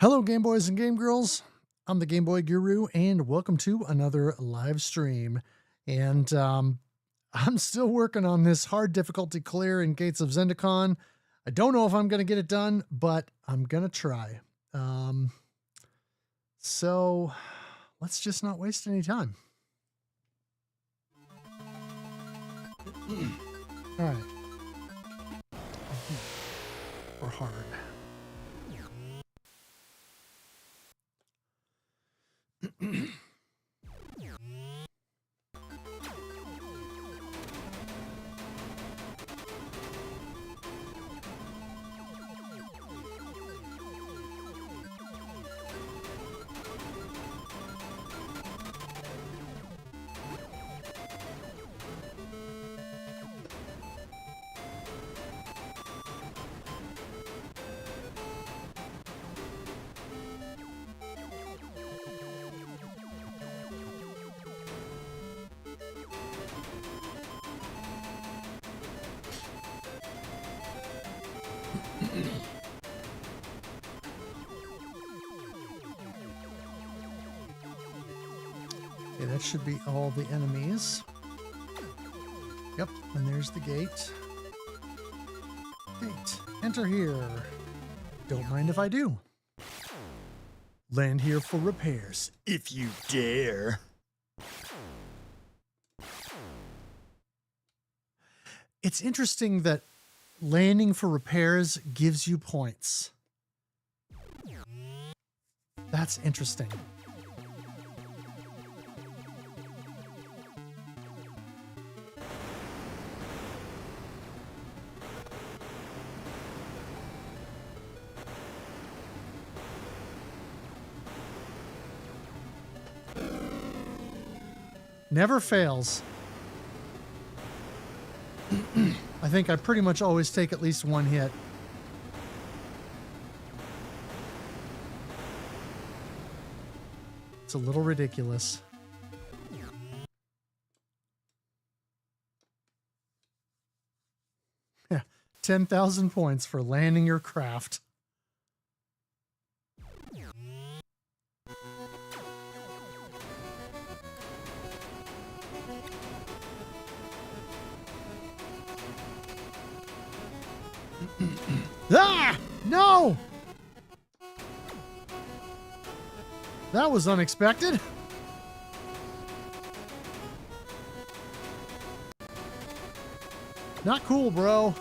Hello, Game Boys and Game Girls. I'm the GameBoyGuru, and welcome to another live stream. And I'm still working on this hard difficulty clear in Gates of Zendocon. I don't know if I'm going to get it done, but I'm going to try. So let's just not waste any time. All right. Or hard. Okay, that should be all the enemies. Yep, and there's the gate. Gate. Enter here. Don't mind if I do. Land here for repairs, if you dare. It's interesting that landing for repairs gives you points. That's interesting. Never fails. I think I pretty much always take at least one hit. It's a little ridiculous. Yeah, 10,000 points for landing your craft. Ah! No! That was unexpected. Not cool, bro.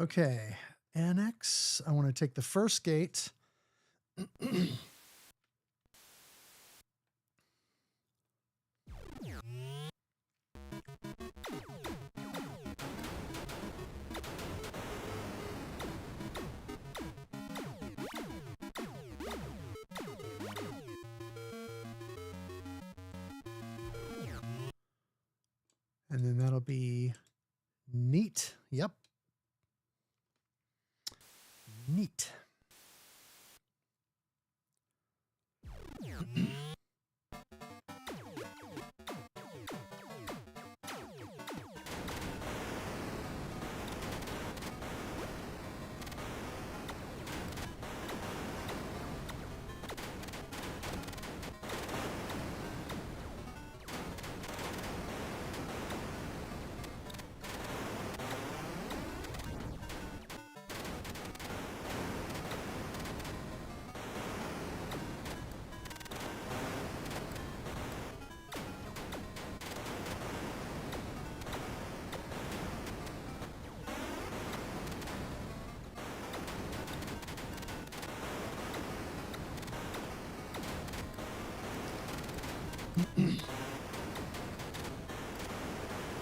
Okay, annex. I want to take the first gate. And then that'll be neat. Yep. Neat.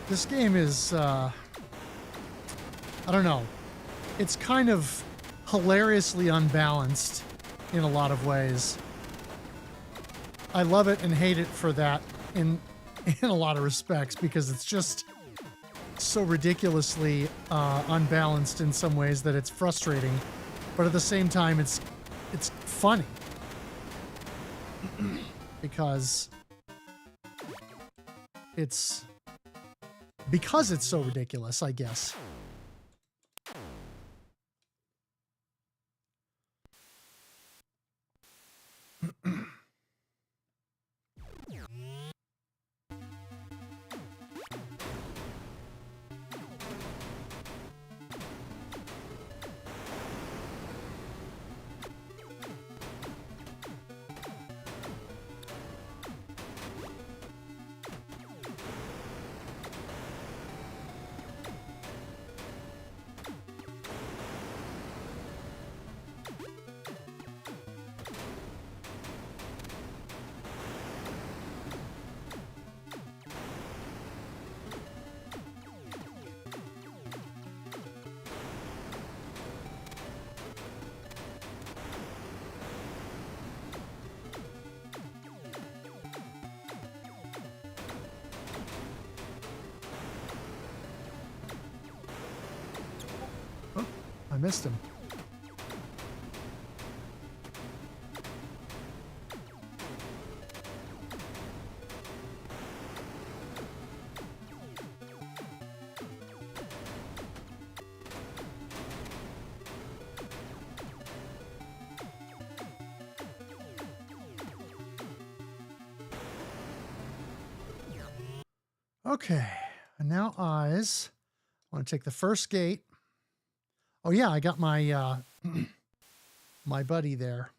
This game is, I don't know. It's kind of hilariously unbalanced in a lot of ways. I love it and hate it for that in a lot of respects, because it's just so ridiculously unbalanced in some ways that it's frustrating, but at the same time it's funny because it's so ridiculous, I guess. I missed him. Okay, and now eyes. I want to take the first gate. Oh yeah, I got my my buddy there.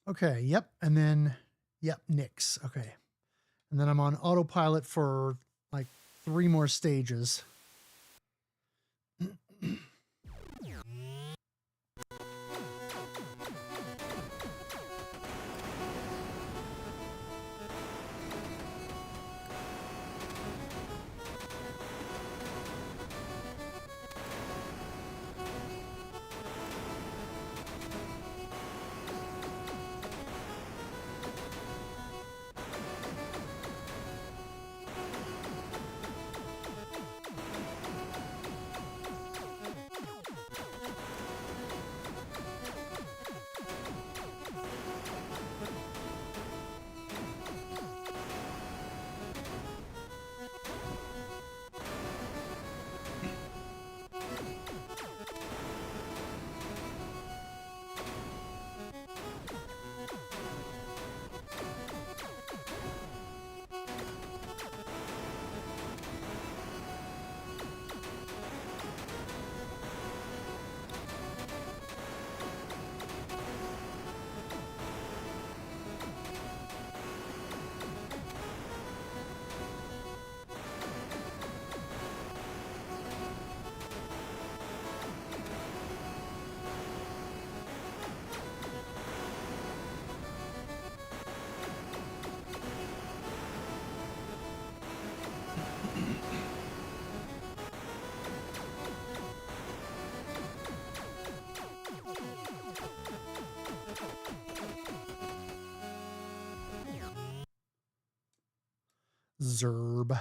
Okay, yep, and then, yep, nix. Okay. And then I'm on autopilot for like 3 more stages. Zerb.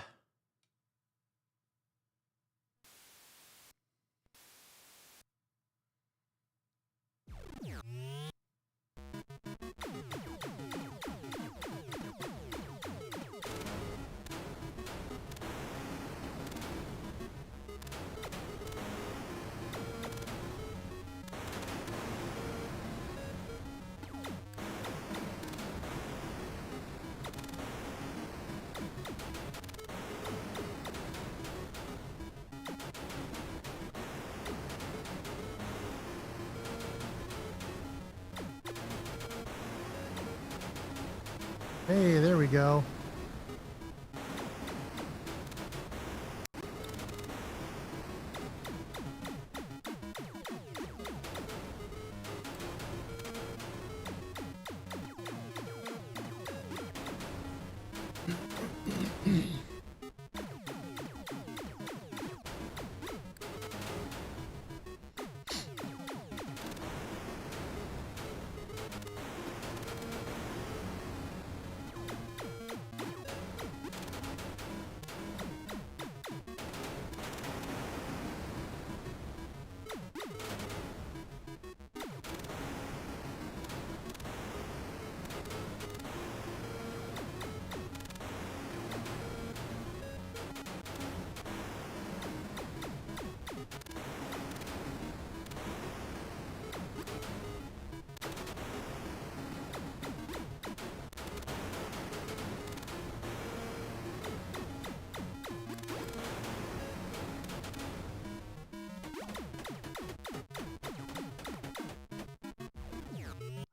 Hey, there we go.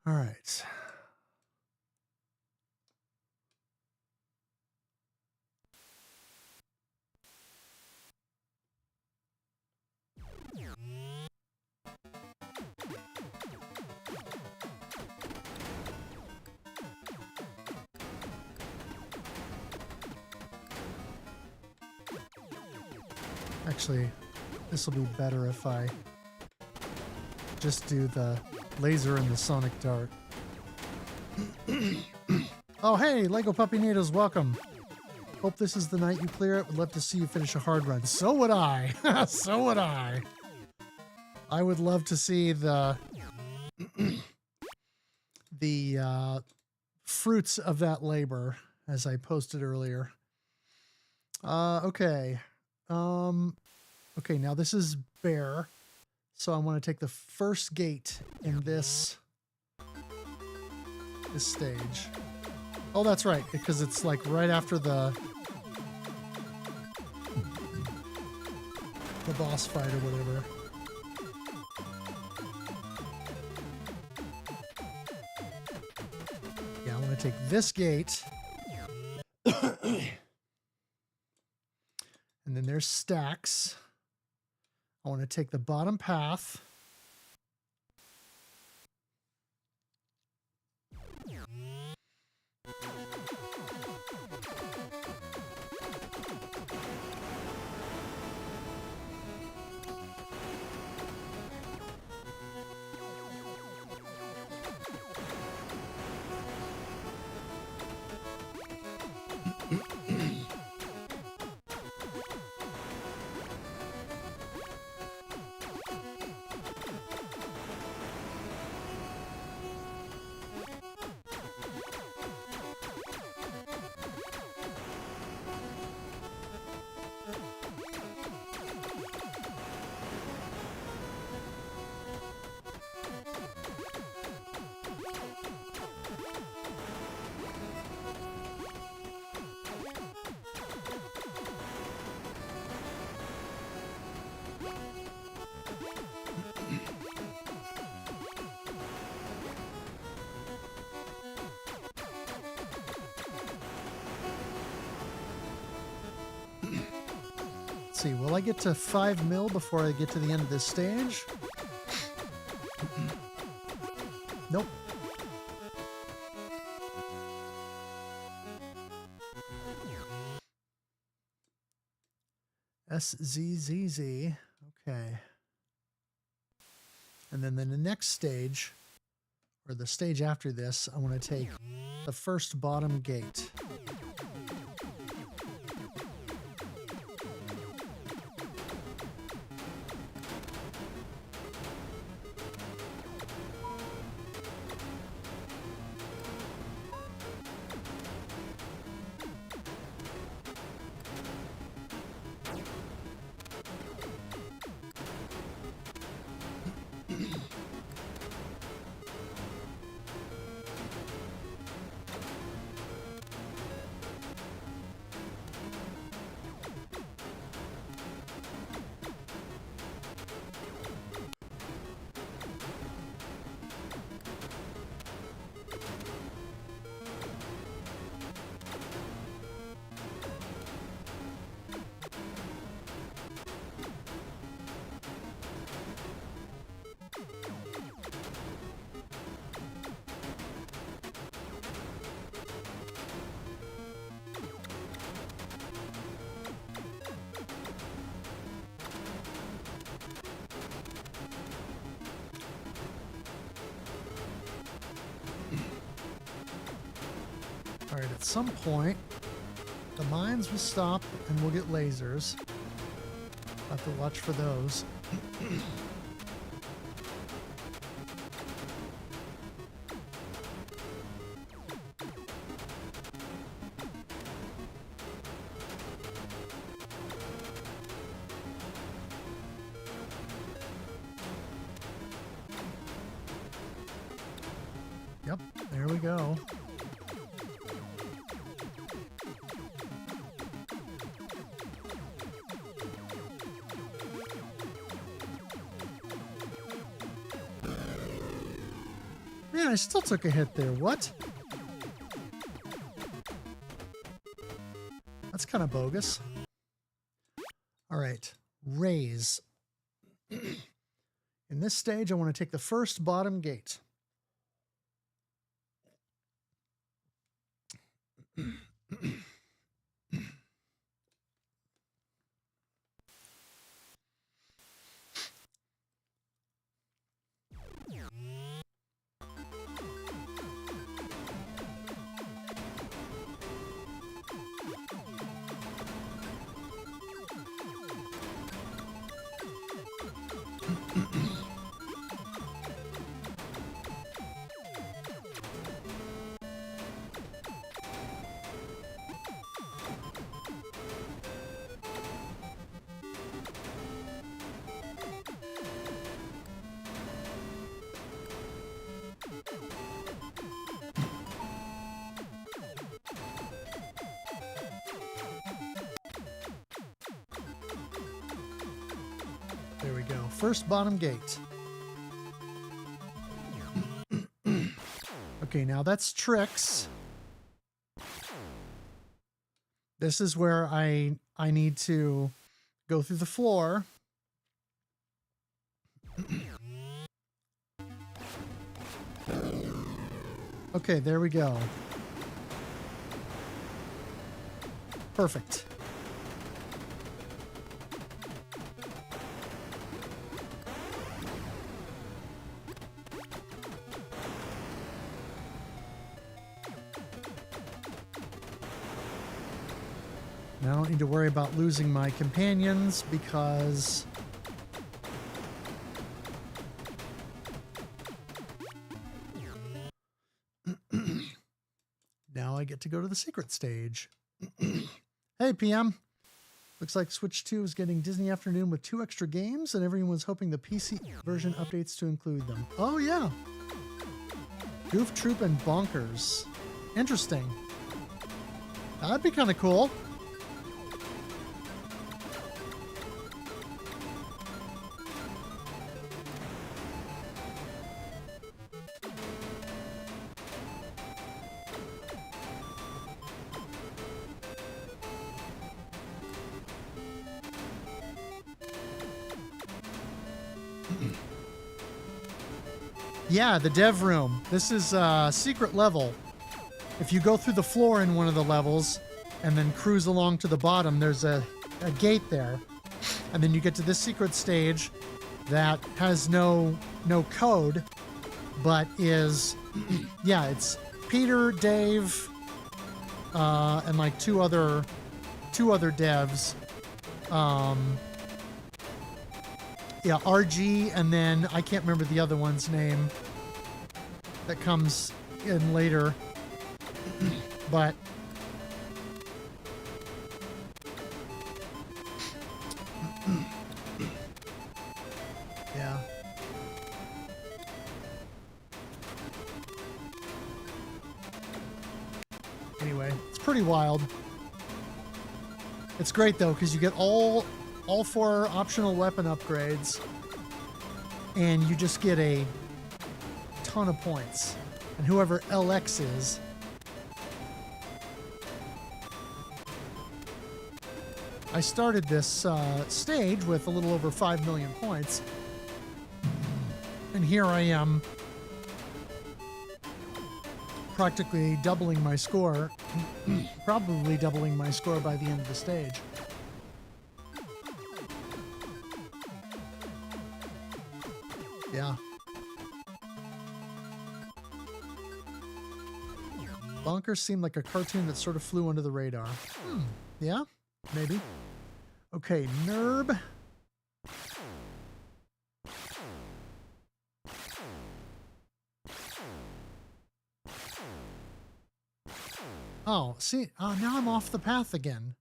All right. Actually, this will be better if I just do the laser and the sonic dart. Oh, hey, Lego Puppy Natives, welcome. Hope this is the night you clear it. Would love to see you finish a hard run. So would I. So would I. I would love to see the fruits of that labor, as I posted earlier. Okay. Okay, now this is bare. So I want to take the first gate in this stage. Oh, that's right, because it's like right after the boss fight or whatever. Yeah, I want to take this gate. And then there's stacks. I want to take the bottom path. See, will I get to 5 mil before I get to the end of this stage? Nope. SZZZ. Okay. And then the next stage, or the stage after this, I want to take the first bottom gate. at some point, the mines will stop and we'll get lasers. Have to watch for those. Yep, there we go. Man, I still took a hit there. What? That's kind of bogus. All right, raise. In this stage, I want to take the first bottom gate. There we go. First bottom gate. Okay, now that's tricks. This is where I need to go through the floor. Okay, there we go. Perfect. Now I don't need to worry about losing my companions because now I get to go to the secret stage. Hey, PM. Looks like Switch 2 is getting Disney Afternoon with 2 extra games, and everyone's hoping the PC version updates to include them. Oh, yeah. Goof Troop and Bonkers. Interesting. That'd be kind of cool. Yeah, the dev room. This is a secret level. If you go through the floor in one of the levels and then cruise along to the bottom, there's a gate there. And then you get to this secret stage that has no code, but is, yeah, it's Peter, Dave, and like two other devs. Yeah, RG, and then I can't remember the other one's name that comes in later. But yeah. Anyway, it's pretty wild. It's great though, because you get all 4 optional weapon upgrades, and you just get a ton of points. And whoever LX is, I started this stage with a little over 5 million points, and here I am practically doubling my score, probably doubling my score by the end of the stage. Yeah. Bonkers seemed like a cartoon that sort of flew under the radar. Yeah, maybe. Okay, Nerb. Oh, see, now I'm off the path again.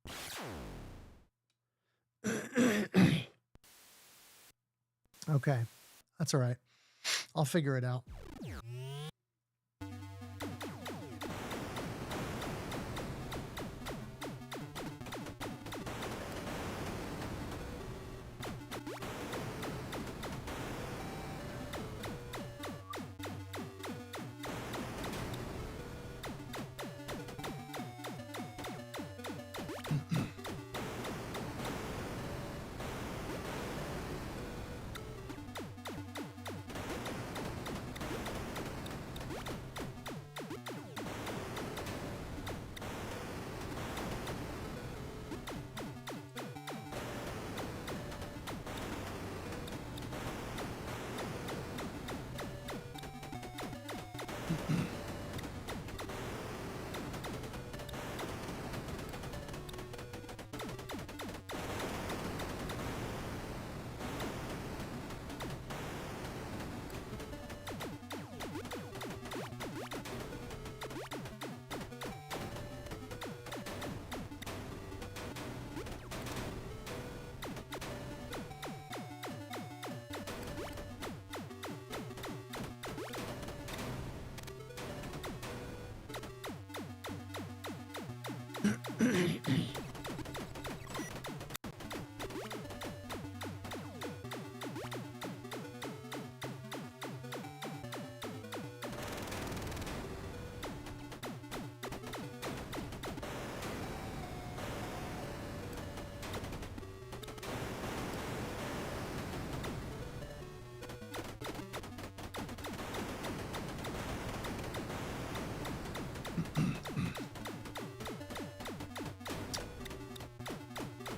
Okay, that's all right. I'll figure it out.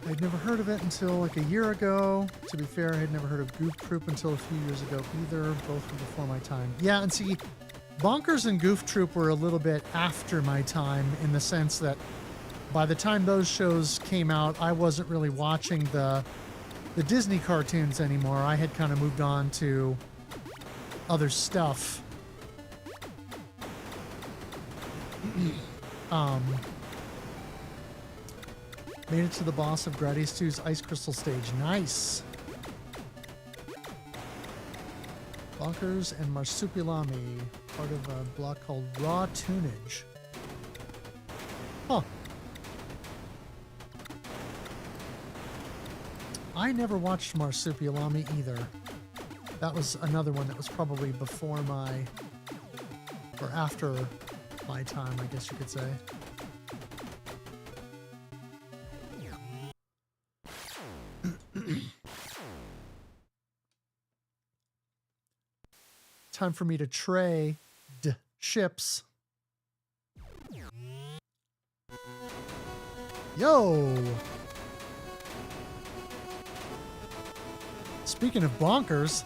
I'd never heard of it until like a year ago. To be fair, I had never heard of Goof Troop until a few years ago either. Both were before my time. Yeah, and see, Bonkers and Goof Troop were a little bit after my time in the sense that by the time those shows came out, I wasn't really watching the Disney cartoons anymore. I had kind of moved on to other stuff. Made it to the boss of Gradius 2's Ice Crystal stage. Nice. Bonkers and Marsupilami, part of a block called Raw Tunage. Huh. I never watched Marsupilami either. That was another one that was probably before my, or after my time, I guess you could say. Time for me to trade ships. Yo! Speaking of bonkers,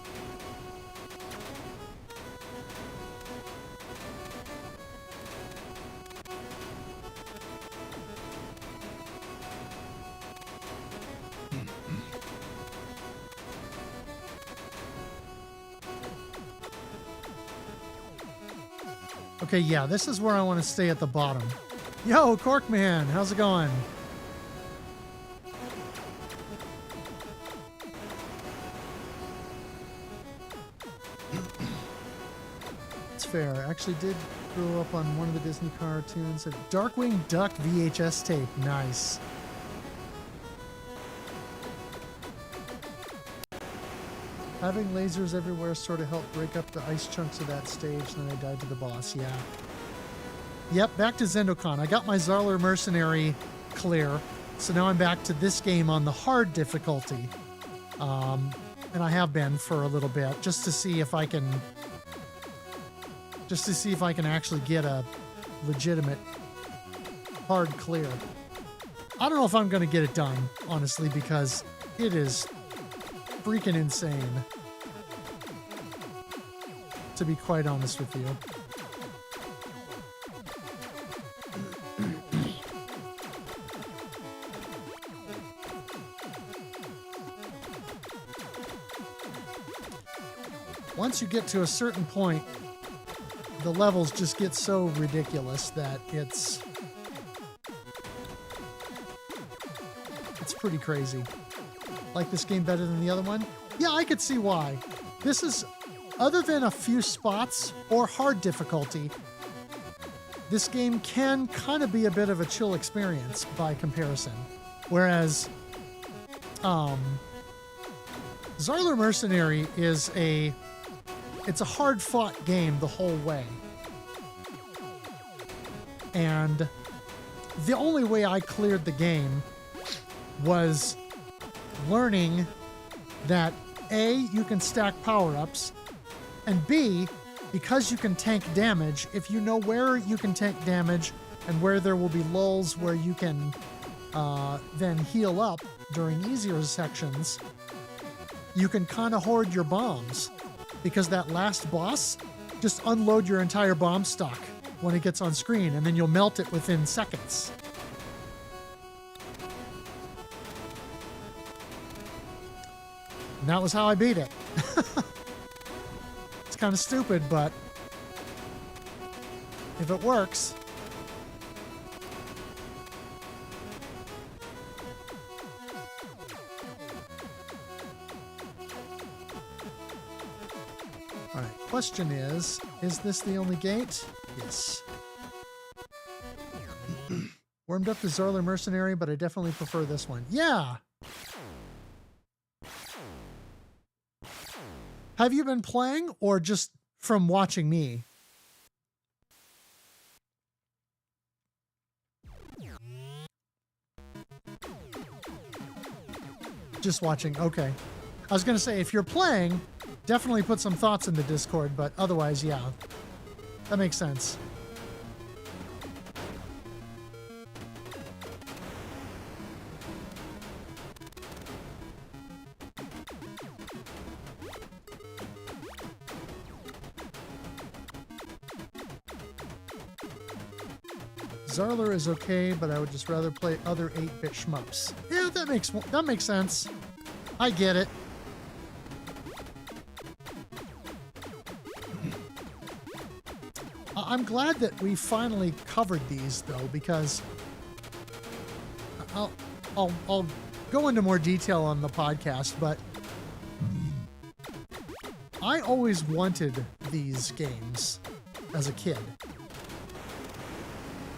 okay, yeah, this is where I want to stay at the bottom. Yo, Corkman, how's it going? It's fair. I actually did grow up on one of the Disney cartoons. A Darkwing Duck VHS tape. Nice. Having lasers everywhere sort of helped break up the ice chunks of that stage, and then I died to the boss, yeah. Yep, back to Zendocon. I got my Zarler Mercenary clear, so now I'm back to this game on the hard difficulty. And I have been for a little bit, just to see if I can actually get a legitimate hard clear. I don't know if I'm going to get it done, honestly, because it is freaking insane, to be quite honest with you. once you get to a certain point, the levels just get so ridiculous that it's pretty crazy. Like this game better than the other one? Yeah, I could see why. This is, other than a few spots or hard difficulty, this game can kind of be a bit of a chill experience by comparison. Whereas, Zarler Mercenary is it's a hard-fought game the whole way. And the only way I cleared the game was learning that A, you can stack power-ups, and B, because you can tank damage, if you know where you can tank damage and where there will be lulls where you can then heal up during easier sections, you can kind of hoard your bombs. Because that last boss, just unload your entire bomb stock when it gets on screen, and then you'll melt it within seconds. And that was how I beat it. It's kind of stupid, but if it works. All right, question is this the only gate? Yes. Warmed up to Zarler Mercenary, but I definitely prefer this one. Yeah! Have you been playing, or just from watching me? Just watching, okay. I was gonna say, if you're playing, definitely put some thoughts in the Discord, but otherwise, yeah. That makes sense. Zarler is okay, but I would just rather play other 8-bit shmups. Yeah, that makes sense. I get it. I'm glad that we finally covered these, though, because I'll go into more detail on the podcast, but I always wanted these games as a kid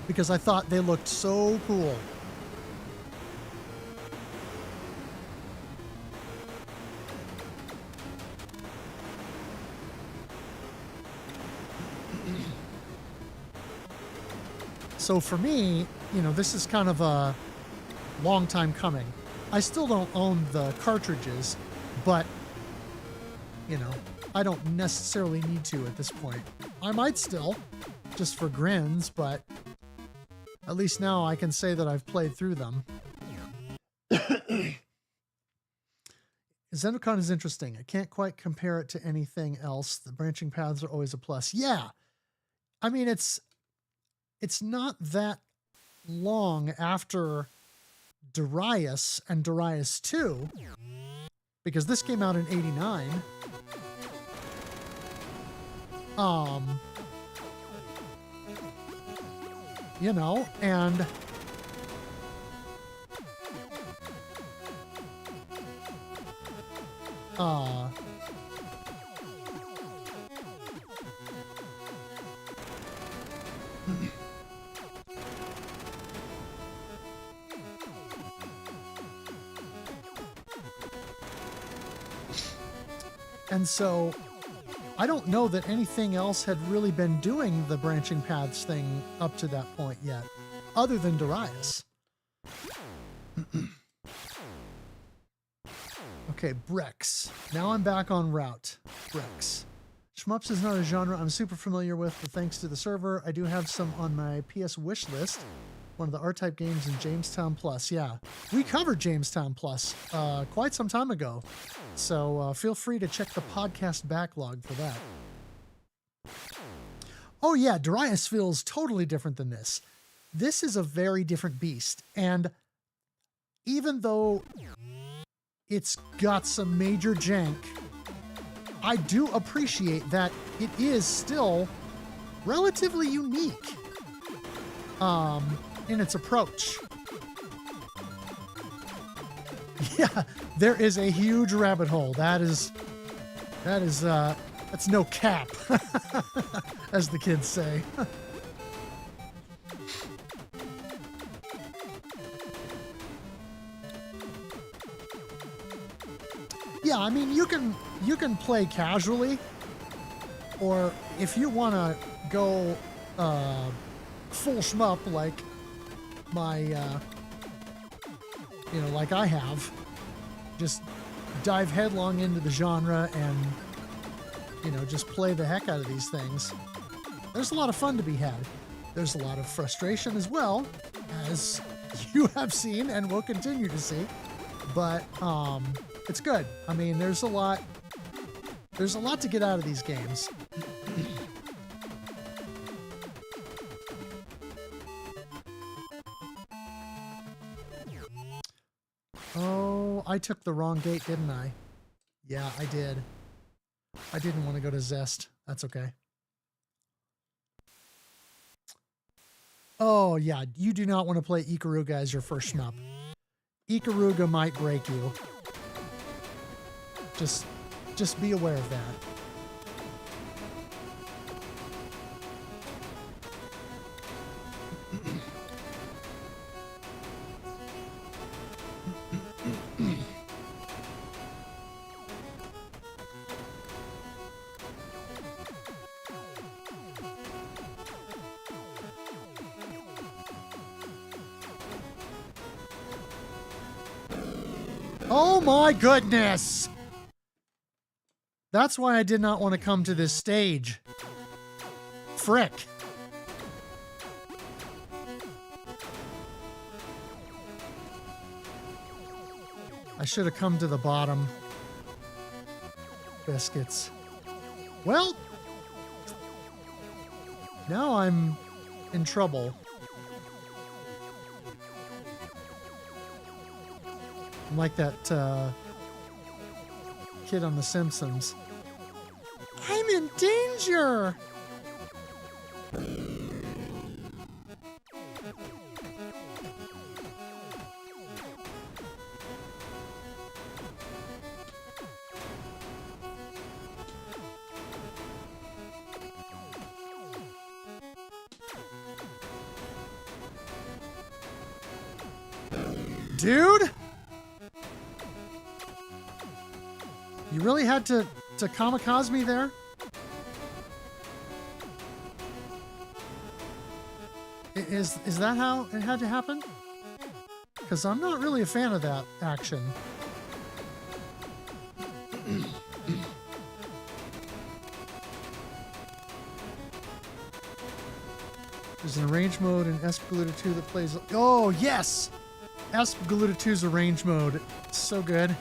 because I thought they looked so cool. So for me, you know, this is kind of a long time coming. I still don't own the cartridges, but, you know, I don't necessarily need to at this point. I might still, just for grins, but at least now I can say that I've played through them. Zendocon is interesting. I can't quite compare it to anything else. The branching paths are always a plus. Yeah. I mean, it's not that long after Darius and Darius 2, because this came out in '89. You know, and and so I don't know that anything else had really been doing the branching paths thing up to that point yet, other than Darius. Okay, Brex. Now I'm back on route. Brex. Shmups is not a genre I'm super familiar with, but thanks to the server, I do have some on my PS wish list. One of the R-Type games in Jamestown Plus. Yeah, we covered Jamestown Plus quite some time ago. So feel free to check the podcast backlog for that. Oh yeah, Darius feels totally different than this. This is a very different beast. And even though it's got some major jank, I do appreciate that it is still relatively unique in its approach. Yeah, there is a huge rabbit hole. That's no cap, as the kids say. Yeah, I mean, you can play casually, or if you want to go full shmup like like I have, just dive headlong into the genre and just play the heck out of these things. There's a lot of fun to be had. There's a lot of frustration as well, as you have seen and will continue to see. But it's good. I mean, there's a lot to get out of these games. Oh, I took the wrong gate, didn't I? Yeah, I did. I didn't want to go to Zest. That's okay. Oh, yeah, you do not want to play Ikaruga as your first shmup. Ikaruga might break you. Just be aware of that. Oh my goodness! That's why I did not want to come to this stage. Frick. I should have come to the bottom. Biscuits. Well, now I'm in trouble. I'm like that kid on The Simpsons. I'm in danger! Dude? You really had to kamikaze me there? Is that how it had to happen? Because I'm not really a fan of that action. There's an arrange mode in Espgaluda 2 that plays... Oh, yes! Espgaluda 2's arrange mode. It's so good.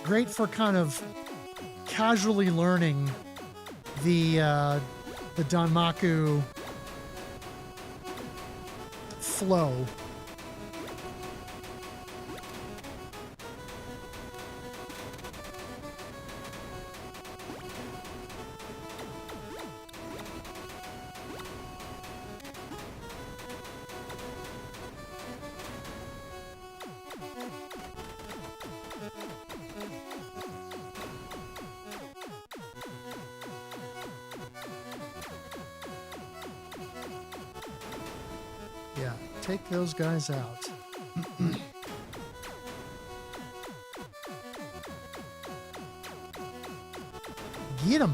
Great for kind of casually learning the Danmaku flow. Yeah, take those guys out. Get them.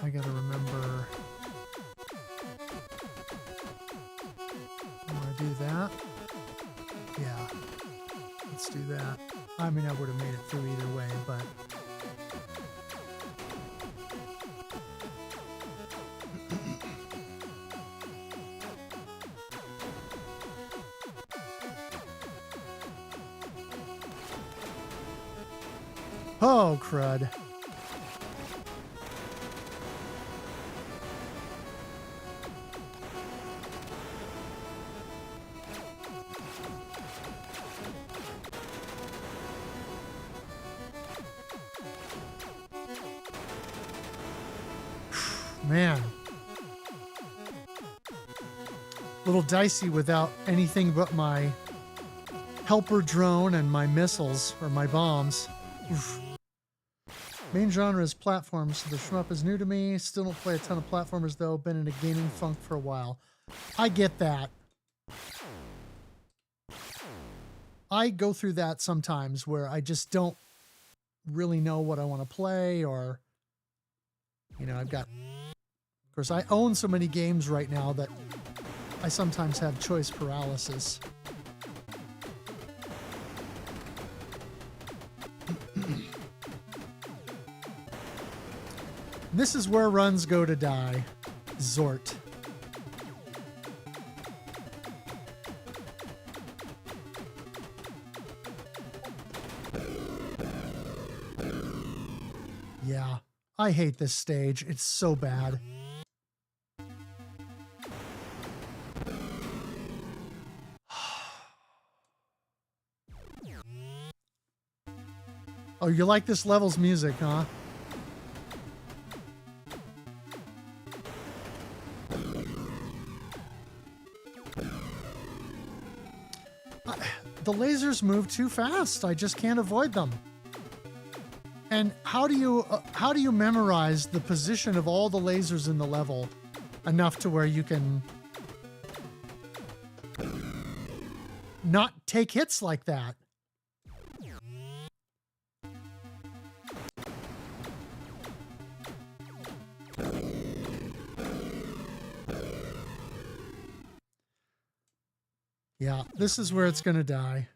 I gotta remember. I want to do that. Yeah, let's do that. I mean, I would have made it through either way, but Oh, crud. Man. A little dicey without anything but my helper drone and my missiles, or my bombs. Oof. Main genre is platforms, so the shmup is new to me. Still don't play a ton of platformers, though. Been in a gaming funk for a while. I get that. I go through that sometimes where I just don't really know what I want to play, or, you know, I've got... Of course, I own so many games right now that I sometimes have choice paralysis. This is where runs go to die. Zort. Yeah, I hate this stage. It's so bad. Oh, you like this level's music, huh? The lasers move too fast. I just can't avoid them. And how do you memorize the position of all the lasers in the level enough to where you can not take hits like that? Yeah, this is where it's gonna die.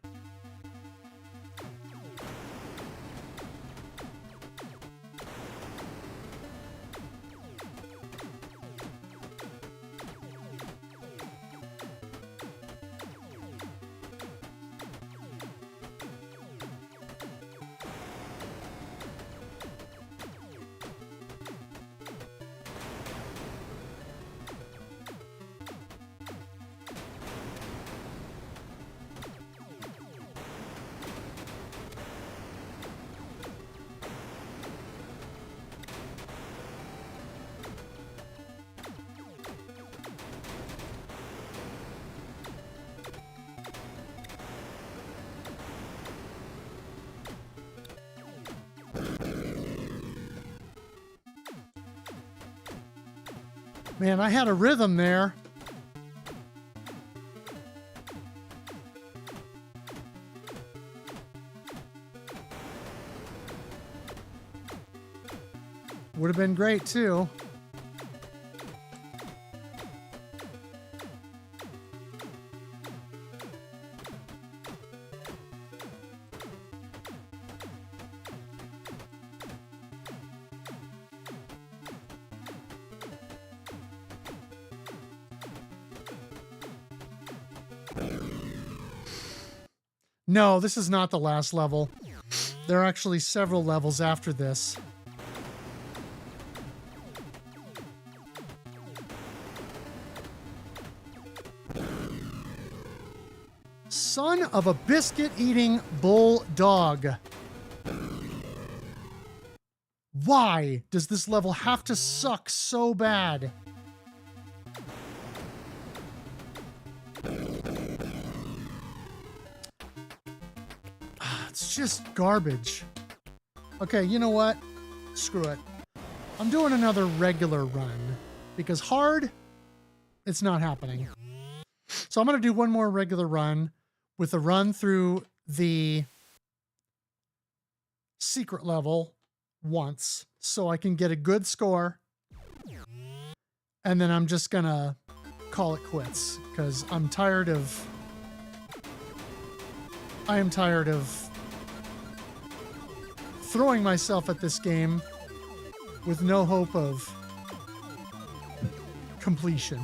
Man, I had a rhythm there. Would have been great too. No, this is not the last level. There are actually several levels after this. Son of a biscuit-eating bulldog. Why does this level have to suck so bad? It's just garbage. Okay, you know what? Screw it. I'm doing another regular run because hard, it's not happening. So I'm going to do one more regular run with a run through the secret level once so I can get a good score. And then I'm just going to call it quits because I am tired of throwing myself at this game with no hope of completion.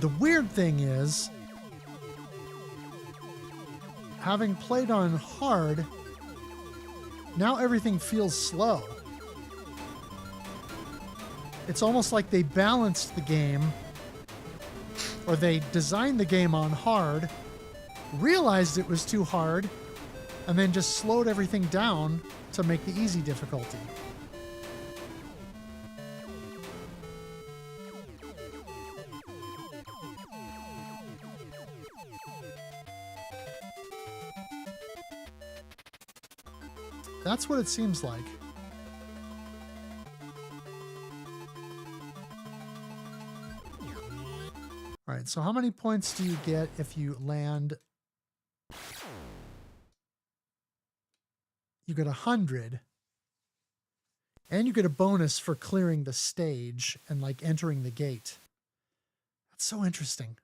The weird thing is, having played on hard, now everything feels slow. It's almost like they balanced the game, or they designed the game on hard, realized it was too hard, and then just slowed everything down to make the easy difficulty. That's what it seems like. All right, so how many points do you get if you land? You get 100. And you get a bonus for clearing the stage and like entering the gate. That's so interesting.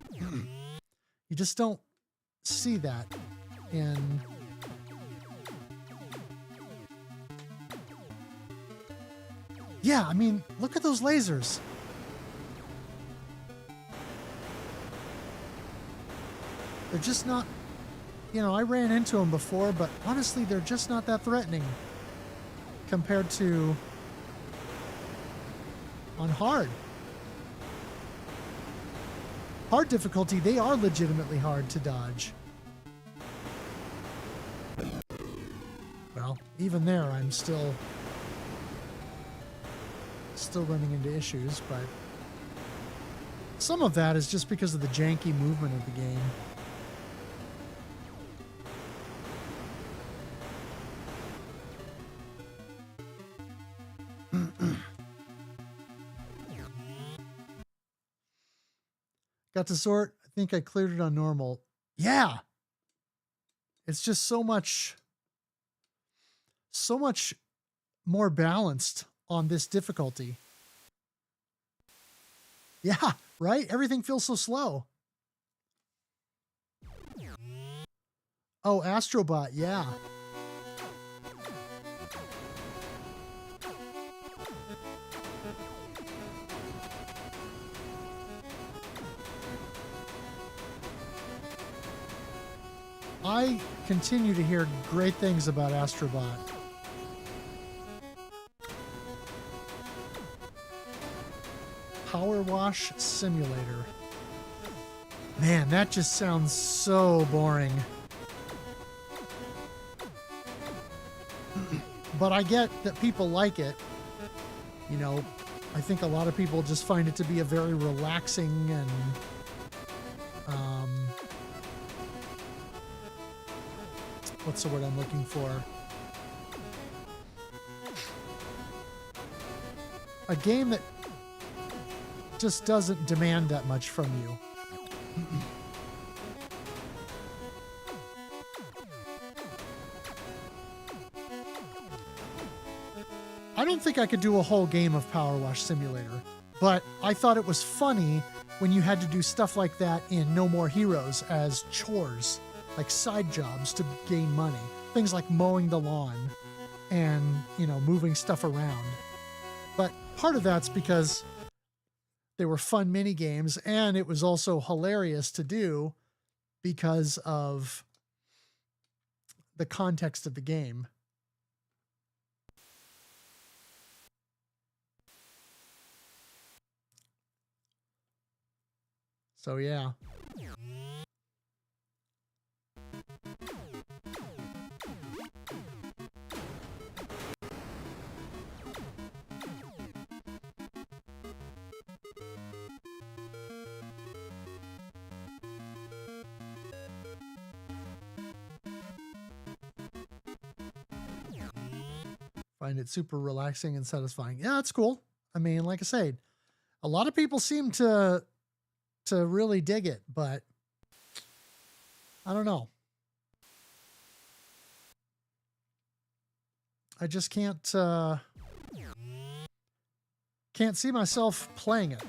You just don't see that in... Yeah, I mean, look at those lasers. They're just not, you know, I ran into them before, but honestly, they're just not that threatening compared to on hard. Hard difficulty, they are legitimately hard to dodge. Well, even there, I'm still running into issues, but some of that is just because of the janky movement of the game. Got to sort. I think I cleared it on normal. Yeah. It's just so much more balanced on this difficulty. Yeah, right? Everything feels so slow. Oh, Astrobot, yeah. I continue to hear great things about Astrobot. Power Wash Simulator. Man, that just sounds so boring. But I get that people like it. You know, I think a lot of people just find it to be a very relaxing and what's the word I'm looking for? A game that just doesn't demand that much from you. I don't think I could do a whole game of Power Wash Simulator, but I thought it was funny when you had to do stuff like that in No More Heroes as chores, like side jobs to gain money. Things like mowing the lawn and, you know, moving stuff around. But part of that's because they were fun mini games, and it was also hilarious to do because of the context of the game. So yeah. Find it super relaxing and satisfying. Yeah, that's cool. I mean, like I said, a lot of people seem to really dig it, but I don't know. I just can't see myself playing it.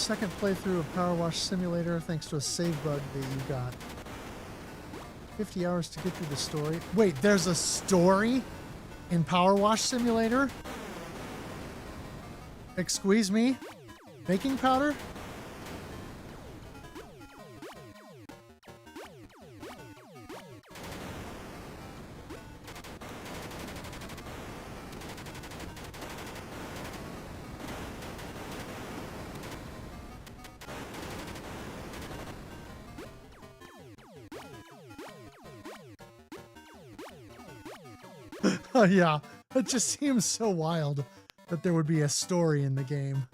second playthrough of Power Wash Simulator thanks to a save bug that you got. 50 hours to get through the story. Wait, there's a story in Power Wash Simulator? Excuse me? Baking powder? Oh yeah, it just seems so wild that there would be a story in the game.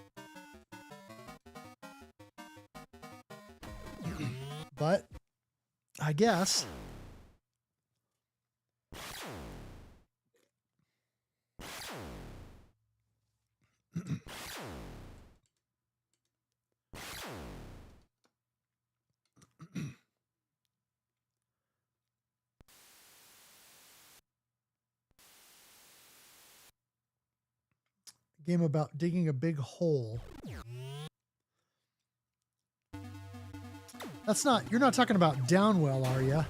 But I guess. Game about digging a big hole. That's not, you're not talking about Downwell, are you?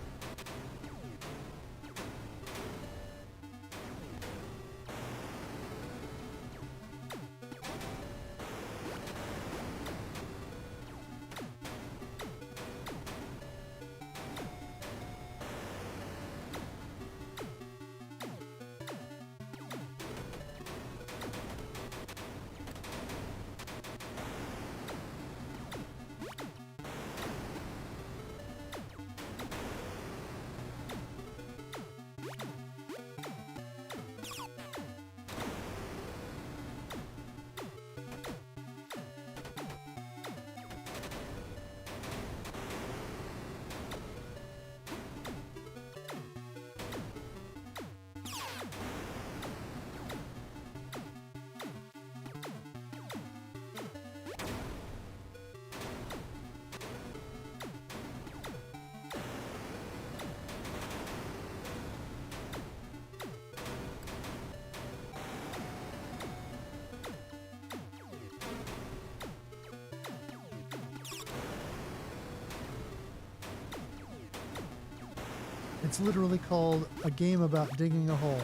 It's literally called A Game About Digging a Hole.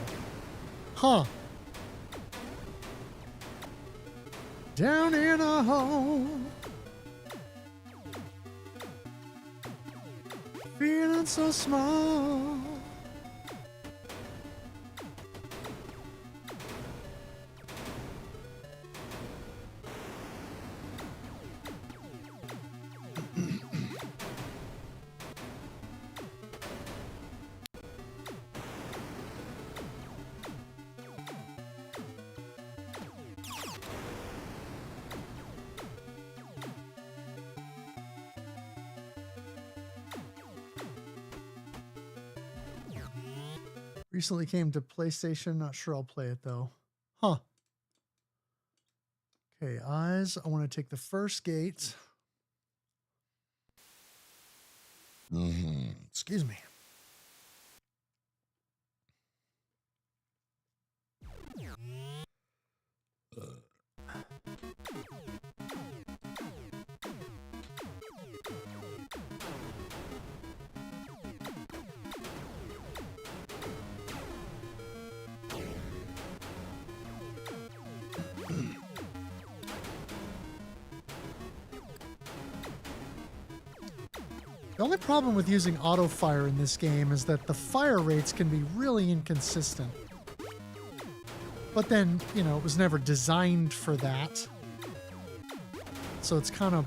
Huh. Down in a hole. Feeling so small. Recently came to PlayStation. Not sure I'll play it though. Huh. Okay, eyes. I want to take the first gate. Excuse me. The only problem with using auto fire in this game is that the fire rates can be really inconsistent. But then, you know, it was never designed for that. So it's kind of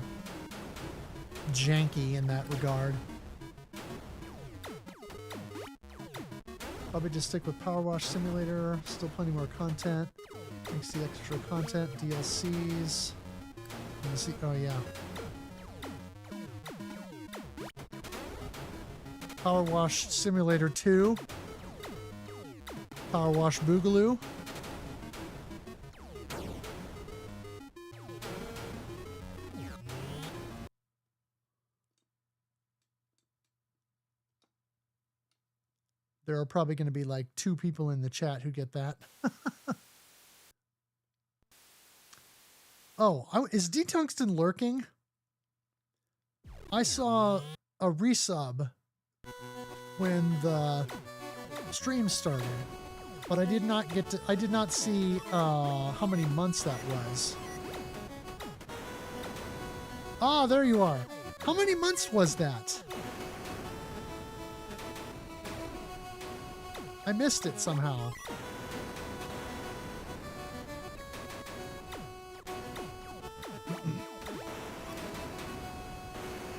janky in that regard. Probably just stick with Power Wash Simulator. Still plenty more content. Thanks to the extra content, DLCs. Oh yeah. Power Wash Simulator 2. Power Wash Boogaloo. There are probably going to be like 2 people in the chat who get that. Oh, is D-Tungsten lurking? I saw a resub when the stream started, but I did not see how many months that was. Ah, there you are. How many months was that? I missed it somehow.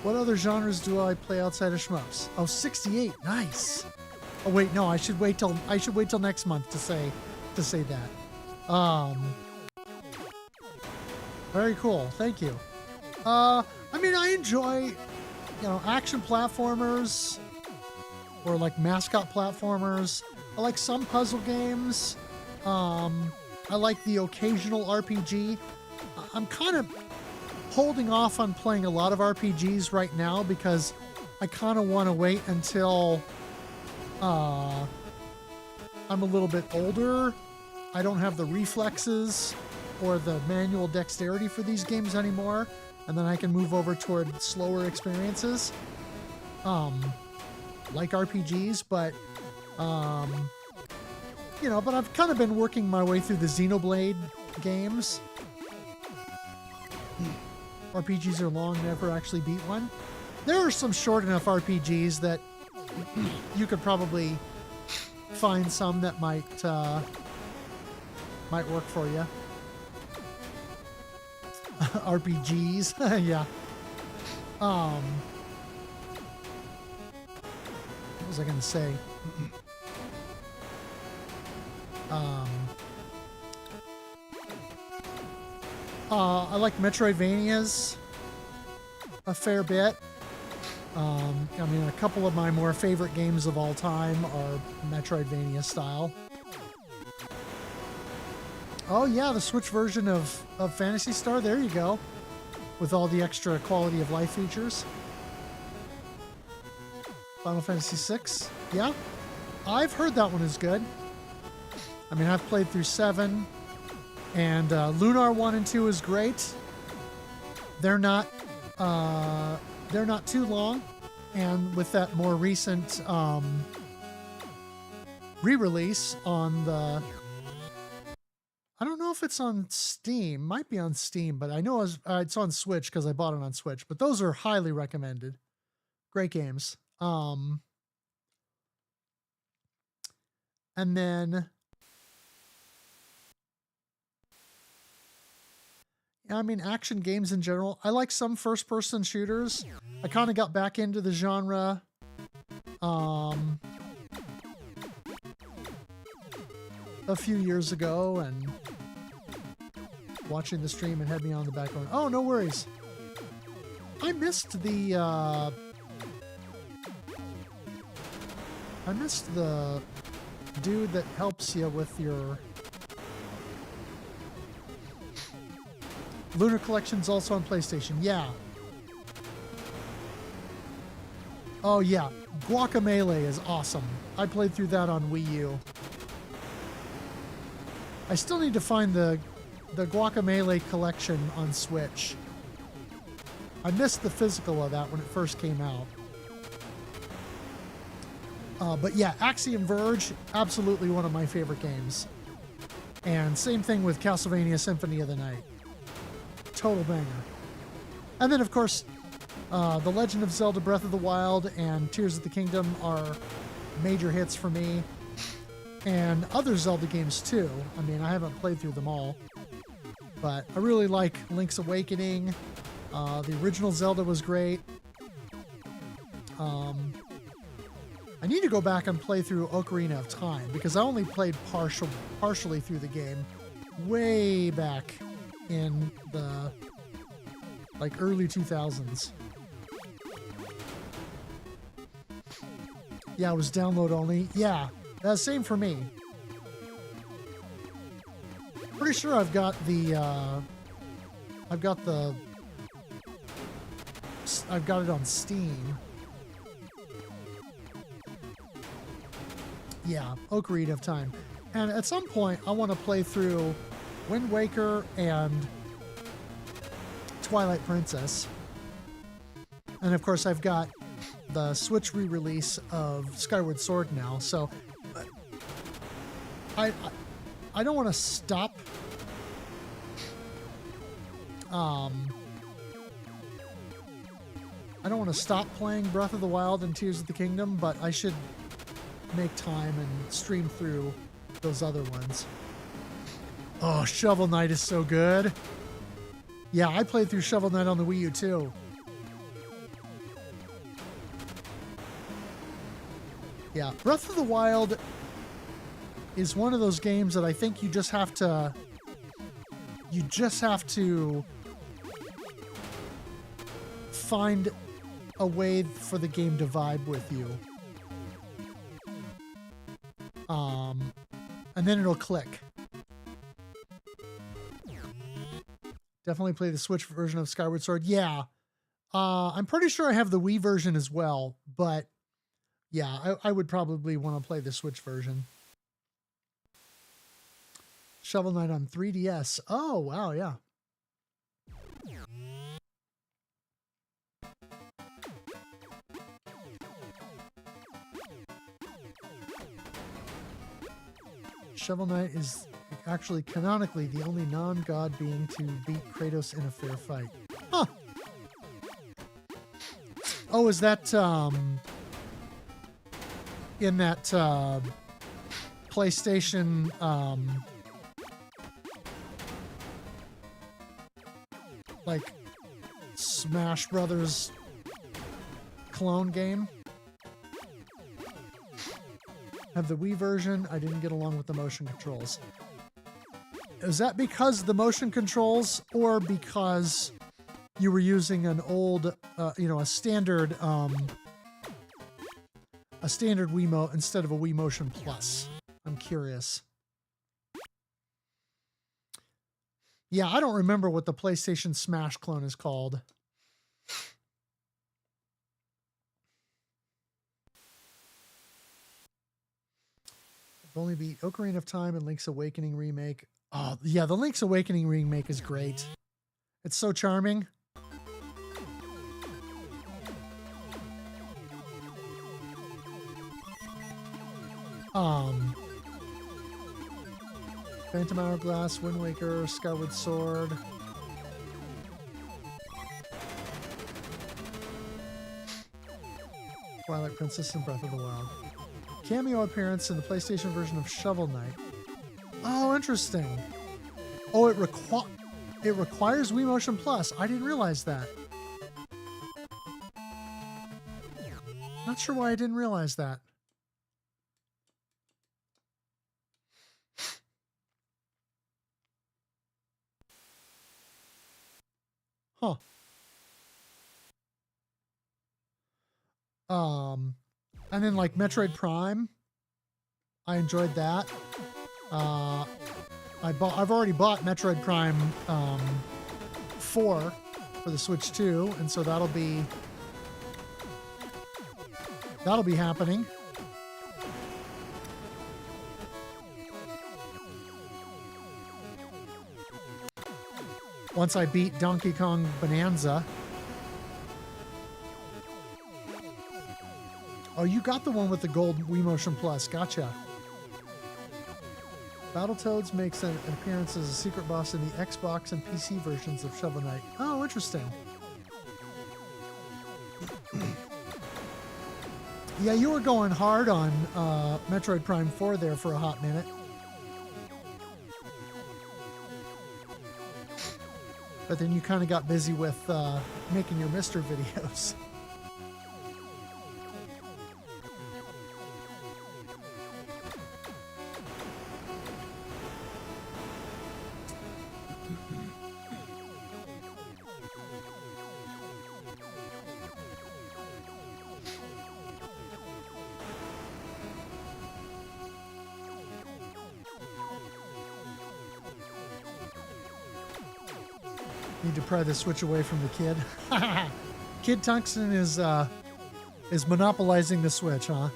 What other genres do I play outside of shmups? Oh, 68. Nice. Oh wait, no, I should wait till next month to say that. Very cool. Thank you. I mean, I enjoy, action platformers or like mascot platformers. I like some puzzle games. I like the occasional RPG. I'm kind of holding off on playing a lot of RPGs right now because I kind of want to wait until I'm a little bit older. I don't have the reflexes or the manual dexterity for these games anymore, and then I can move over toward slower experiences, like RPGs. But but I've kind of been working my way through the Xenoblade games. RPGs are long, never actually beat one. There are some short enough RPGs that you could probably find some that might work for you. RPGs, yeah. What was I gonna say? I like Metroidvanias a fair bit. I mean, a couple of my more favorite games of all time are Metroidvania style. Oh yeah, the Switch version of Phantasy Star, there you go. With all the extra quality of life features. Final Fantasy VI, yeah. I've heard that one is good. I mean, I've played through 7. And Lunar 1 and 2 is great. They're not too long. And with that more recent re-release on the... I don't know if it's on Steam. Might be on Steam, but I know it's on Switch because I bought it on Switch. But those are highly recommended. Great games. And then... I mean, action games in general. I like some first-person shooters. I kind of got back into the genre. A few years ago, and watching the stream and had me on the back going, oh, no worries. I missed the dude that helps you with your... Lunar Collection's also on PlayStation. Yeah. Oh, yeah. Guacamelee is awesome. I played through that on Wii U. I still need to find the Guacamelee collection on Switch. I missed the physical of that when it first came out. But yeah, Axiom Verge, absolutely one of my favorite games. And same thing with Castlevania Symphony of the Night. Total banger. And then, of course, The Legend of Zelda Breath of the Wild and Tears of the Kingdom are major hits for me. And other Zelda games, too. I mean, I haven't played through them all. But I really like Link's Awakening. The original Zelda was great. I need to go back and play through Ocarina of Time, because I only played partially through the game way back in the early 2000s. Yeah, it was download only. Yeah, that's same for me. Pretty sure I've got it on Steam. Yeah, Ocarina of Time. And at some point, I want to play through Wind Waker and Twilight Princess. And of course, I've got the Switch re-release of Skyward Sword now, so I don't want to stop. I don't want to stop playing Breath of the Wild and Tears of the Kingdom, but I should make time and stream through those other ones. Oh, Shovel Knight is so good. Yeah, I played through Shovel Knight on the Wii U too. Yeah, Breath of the Wild is one of those games that I think you just have to find a way for the game to vibe with you. And then it'll click. Definitely play the Switch version of Skyward Sword. Yeah. I'm pretty sure I have the Wii version as well, but yeah, I would probably want to play the Switch version. Shovel Knight on 3DS. Oh, wow, yeah. Shovel Knight is actually canonically the only non-god being to beat Kratos in a fair fight. Huh. Oh, is that in that PlayStation like Smash Brothers clone game? Have the Wii version. I didn't get along with the motion controls. Is that because the motion controls, or because you were using an old, a standard Wiimote instead of a Wii Motion Plus? I'm curious. Yeah, I don't remember what the PlayStation Smash clone is called. I've only beat Ocarina of Time and Link's Awakening remake. Oh, yeah, the Link's Awakening remake is great. It's so charming. Phantom Hourglass, Wind Waker, Skyward Sword. Twilight Princess and Breath of the Wild. Cameo appearance in the PlayStation version of Shovel Knight. Oh, interesting. Oh, it requires Wii Motion Plus. I didn't realize that. Not sure why I didn't realize that. Huh. And then like Metroid Prime, I enjoyed that. I've already bought Metroid Prime 4 for the Switch 2, and so that'll be happening. Once I beat Donkey Kong Bonanza. Oh, you got the one with the gold Wii Motion Plus. Gotcha. Battletoads makes an appearance as a secret boss in the Xbox and PC versions of Shovel Knight. Oh, interesting. Yeah, you were going hard on Metroid Prime 4 there for a hot minute. But then you kind of got busy with making your Mr. videos. Need to pry the Switch away from the kid. Kid Tungsten is monopolizing the Switch, huh?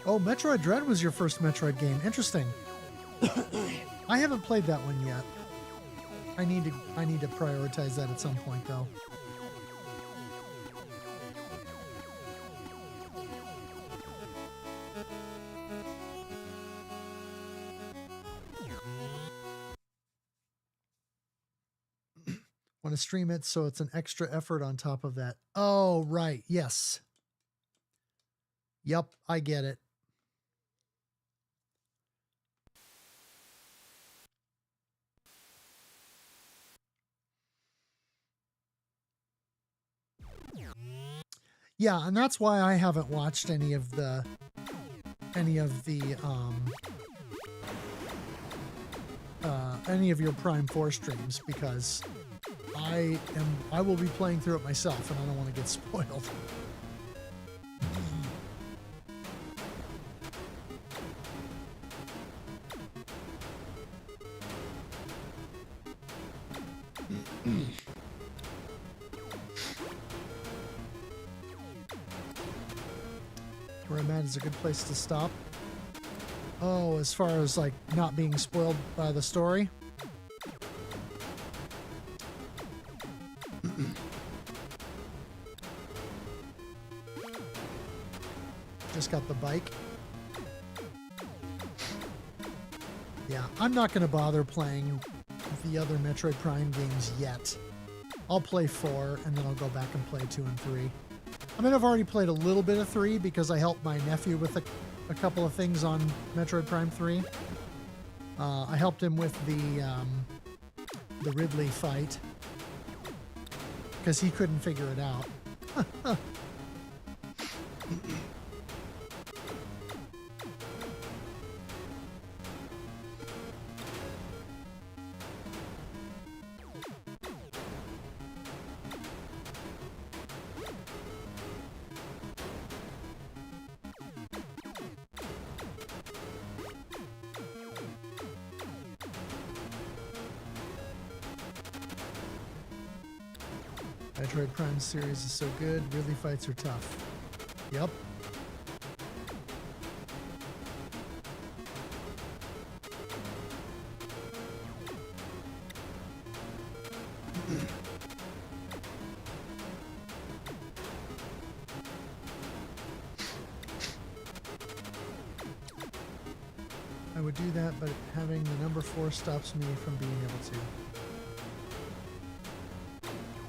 Oh, Metroid Dread was your first Metroid game. Interesting. I haven't played that one yet. I need to prioritize that at some point, though. Want to stream it, so it's an extra effort on top of that. Oh, right. Yes. Yep, I get it. Yeah, and that's why I haven't watched any of the any of your Prime 4 streams, because I will be playing through it myself and I don't want to get spoiled. Where I'm at is a good place to stop. Oh, as far as like not being spoiled by the story. Just got the bike. Yeah, I'm not going to bother playing the other Metroid Prime games yet. I'll play 4 and then I'll go back and play 2 and 3. I mean, I've already played a little bit of 3 because I helped my nephew with a couple of things on Metroid Prime 3. I helped him with the Ridley fight because he couldn't figure it out. Metroid Prime series is so good. Ridley fights are tough. Yep. I would do that, but having the number 4 stops me from being able to.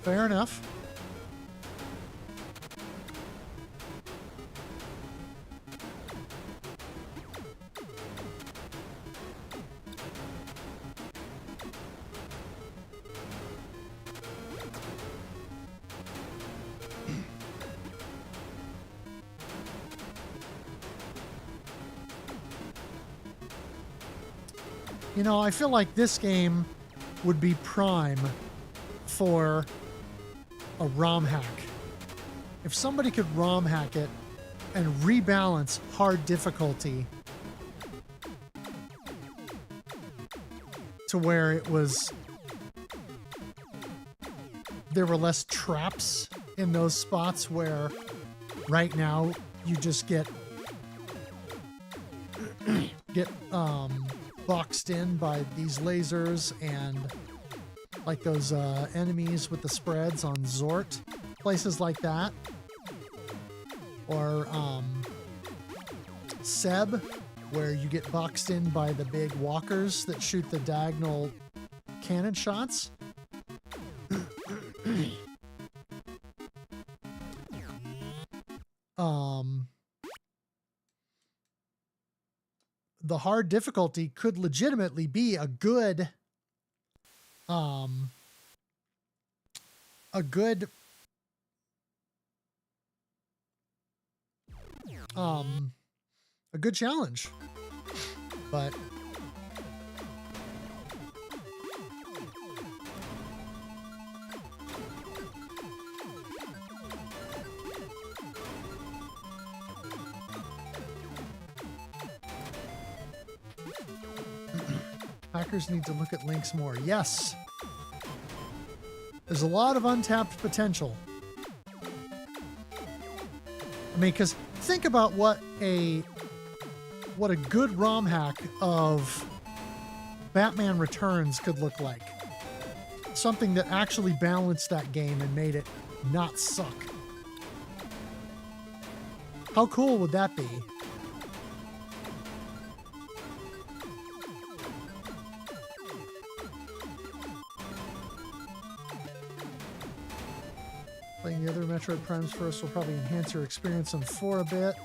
Fair enough. You know, I feel like this game would be prime for a ROM hack. If somebody could ROM hack it and rebalance hard difficulty to where it was, there were less traps in those spots where right now you just get boxed in by these lasers and like those enemies with the spreads on Zort, places like that. Or Seb, where you get boxed in by the big walkers that shoot the diagonal cannon shots. The hard difficulty could legitimately be a good challenge, but hackers need to look at links more. Yes. There's a lot of untapped potential. I mean, because think about what a what a good ROM hack of Batman Returns could look like. Something that actually balanced that game and made it not suck. How cool would that be? Playing the other Metroid Primes first will probably enhance your experience on 4 a bit.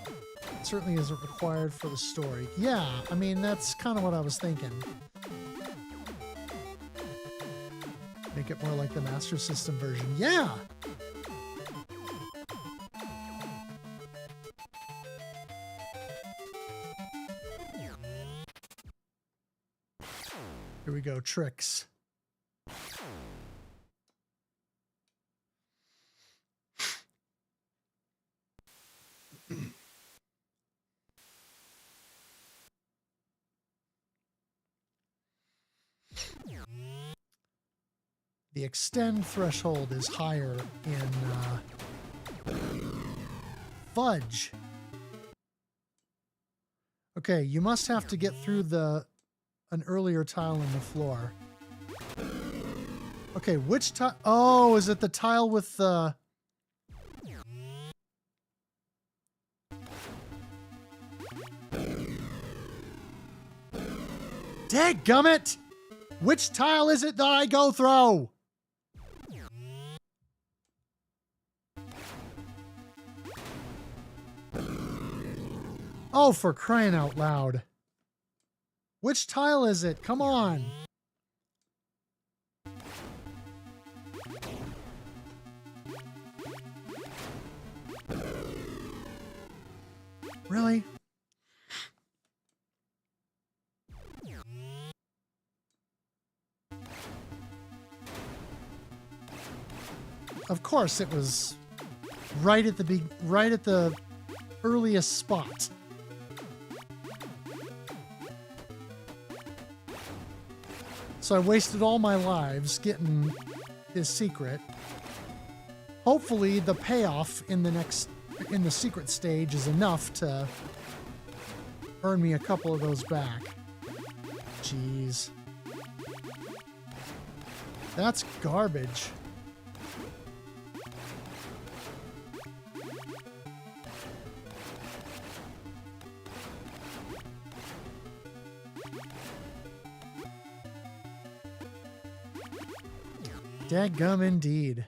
It certainly isn't required for the story. Yeah, I mean, that's kind of what I was thinking. Make it more like the Master System version. Yeah! Here we go, tricks. The extend threshold is higher in Fudge. Okay, you must have to get through an earlier tile in the floor. Okay, which tile? Oh, is it the tile with the... Dadgummit! Which tile is it that I go through? Oh, for crying out loud. Which tile is it? Come on. Really? Of course, it was right at the earliest spot. So I wasted all my lives getting this secret. Hopefully the payoff in the secret stage is enough to earn me a couple of those back. Jeez. That's garbage. Dadgum indeed.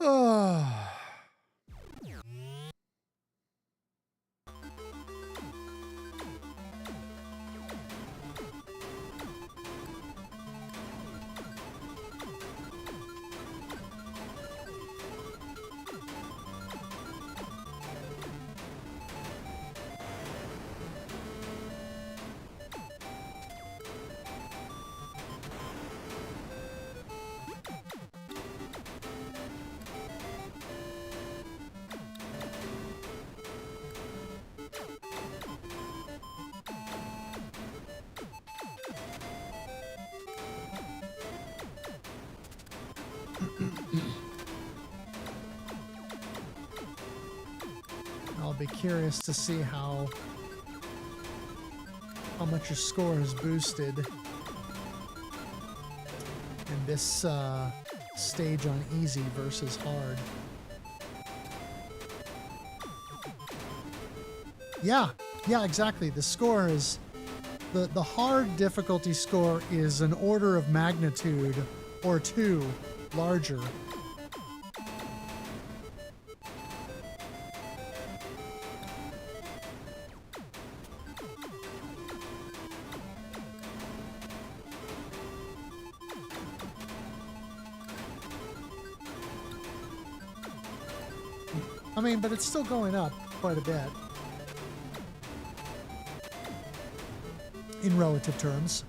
Oh. I'll be curious to see how much your score is boosted in this stage on easy versus hard. Yeah, exactly. The score is the hard difficulty score is an order of magnitude or 2 larger. I mean, but it's still going up quite a bit in relative terms.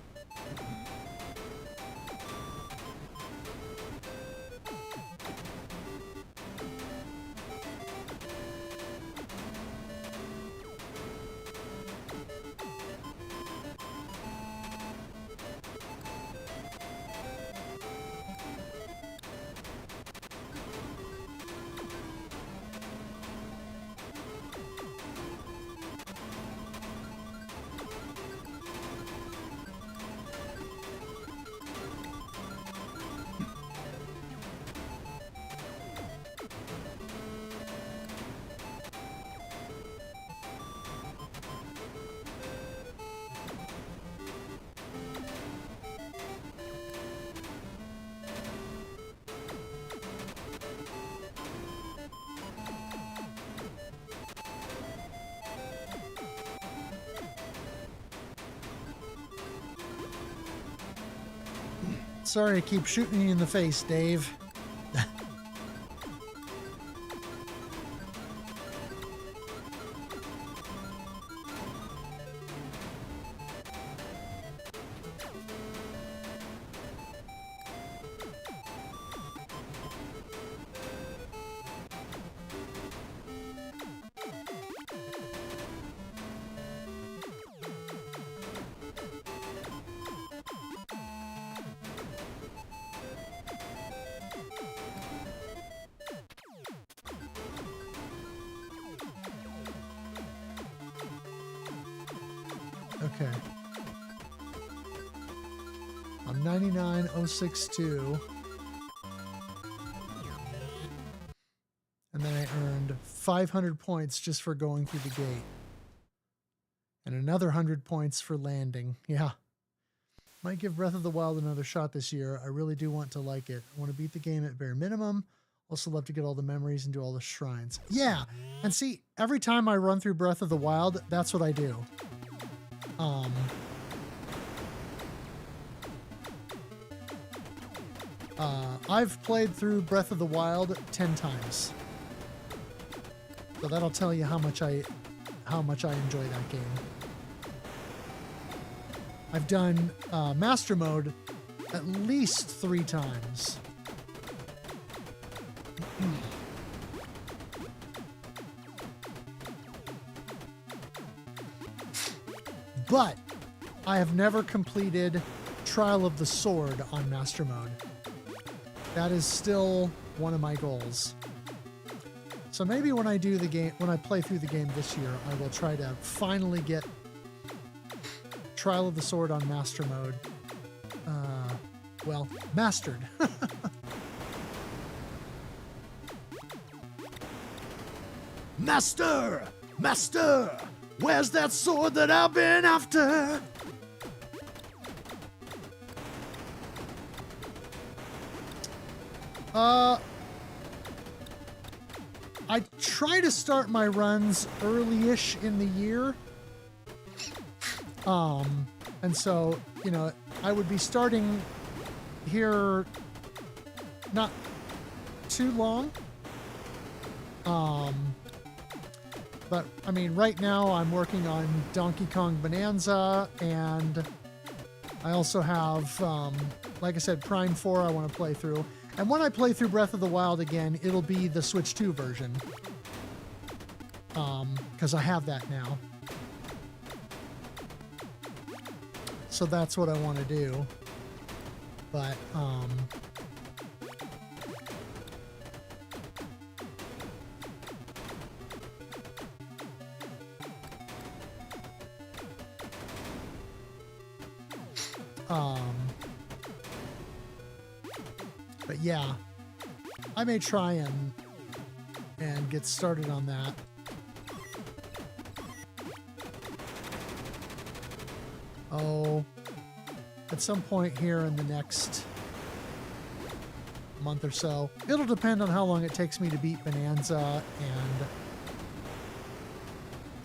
Sorry, I keep shooting you in the face, Dave. Okay. I'm 99,062. And then I earned 500 points just for going through the gate. And another 100 points for landing. Yeah. Might give Breath of the Wild another shot this year. I really do want to like it. I want to beat the game at bare minimum. Also love to get all the memories and do all the shrines. Yeah. And see, every time I run through Breath of the Wild, that's what I do. I've played through Breath of the Wild 10 times. So that'll tell you how much I enjoy that game. I've done Master Mode at least 3 times. But I have never completed Trial of the Sword on Master Mode. That is still one of my goals. So maybe when I do the game, when I play through the game this year, I will try to finally get Trial of the Sword on Master Mode. Well, mastered. Master! Master! Where's that sword that I've been after? I try to start my runs early-ish in the year. And so, you know, I would be starting here not too long. But, I mean, right now I'm working on Donkey Kong Bonanza, and I also have, like I said, Prime 4 I want to play through. And when I play through Breath of the Wild again, it'll be the Switch 2 version. Because I have that now. So that's what I want to do. But, but yeah, I may try and get started on that. Oh, at some point here in the next month or so. It'll depend on how long it takes me to beat Bonanza, and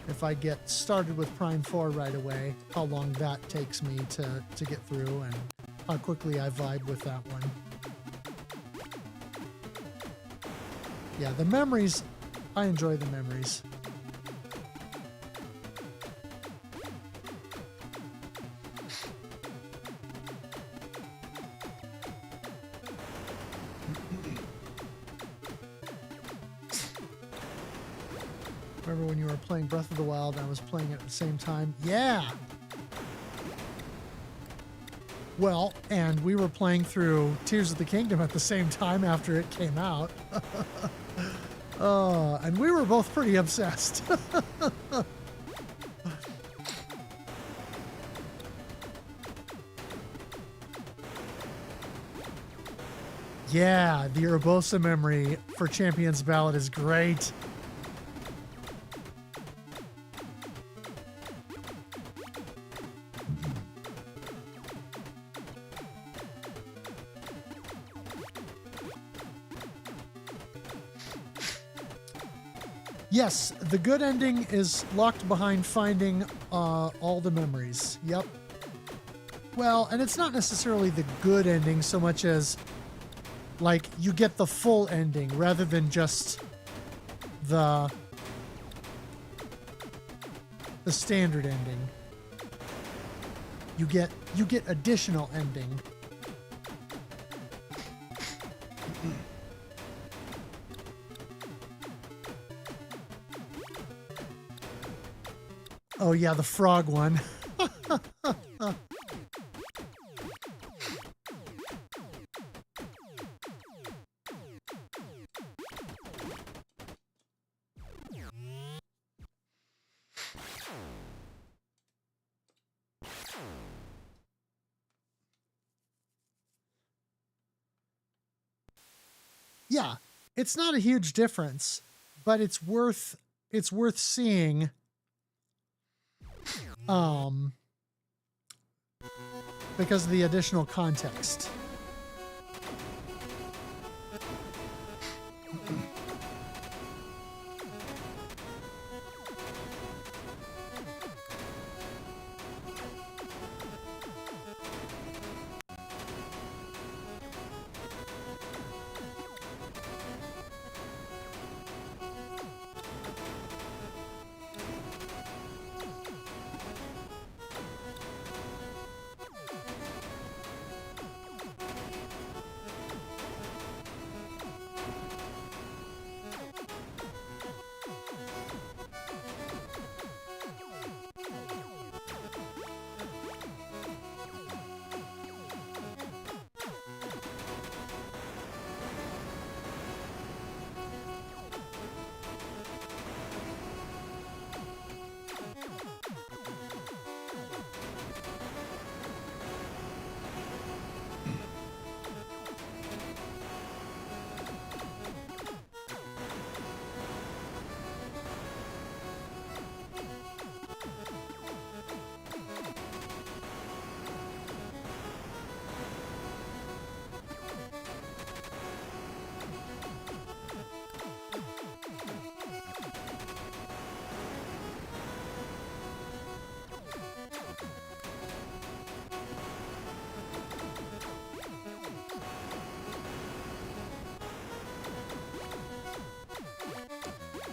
if I get started with Prime 4 right away, how long that takes me to get through, and how quickly I vibe with that one. Yeah, the memories, I enjoy the memories. Remember when you were playing Breath of the Wild and I was playing it at the same time? Yeah! Well, and we were playing through Tears of the Kingdom at the same time after it came out. And we were both pretty obsessed. Yeah, the Urbosa memory for Champion's Ballad is great. Yes, the good ending is locked behind finding all the memories. Yep. Well, and it's not necessarily the good ending so much as, like, you get the full ending rather than just the standard ending. You get additional ending. Oh yeah, the frog one. Yeah, it's not a huge difference, but it's worth seeing. Because of the additional context.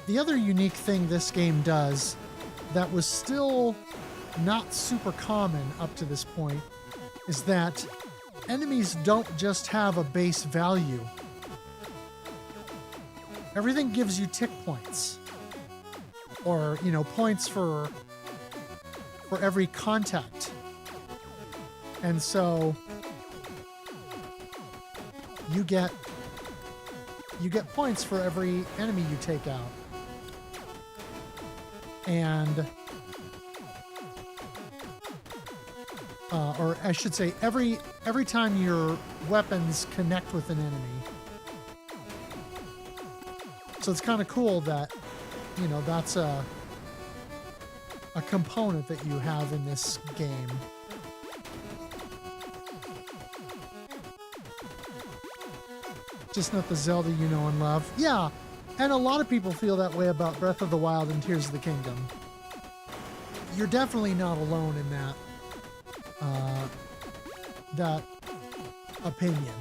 The other unique thing this game does that was still not super common up to this point is that enemies don't just have a base value. Everything gives you tick points. Or, you know, points for every contact. And so you get points for every enemy you take out. And or I should say every time your weapons connect with an enemy. So it's kind of cool that, you know, that's a component that you have in this game. Just not the Zelda you know and love. Yeah, and a lot of people feel that way about Breath of the Wild and Tears of the Kingdom. You're definitely not alone in that opinion.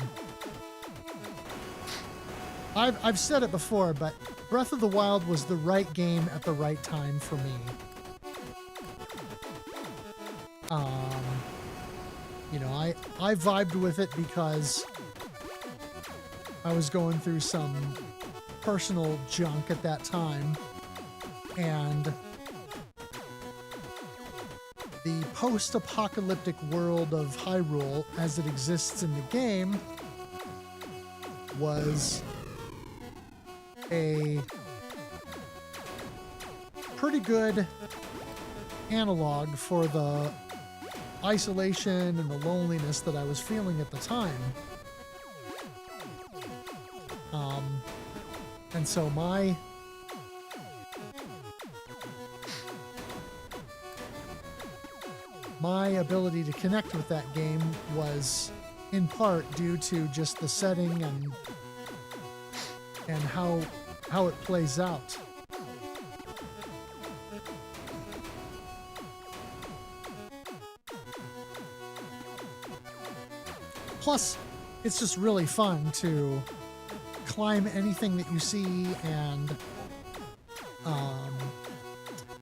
I've said it before, but Breath of the Wild was the right game at the right time for me. You know, I vibed with it because I was going through some personal junk at that time, and the post-apocalyptic world of Hyrule as it exists in the game was a pretty good analog for the isolation and the loneliness that I was feeling at the time. And so my ability to connect with that game was in part due to just the setting and how it plays out. Plus, it's just really fun to climb anything that you see, and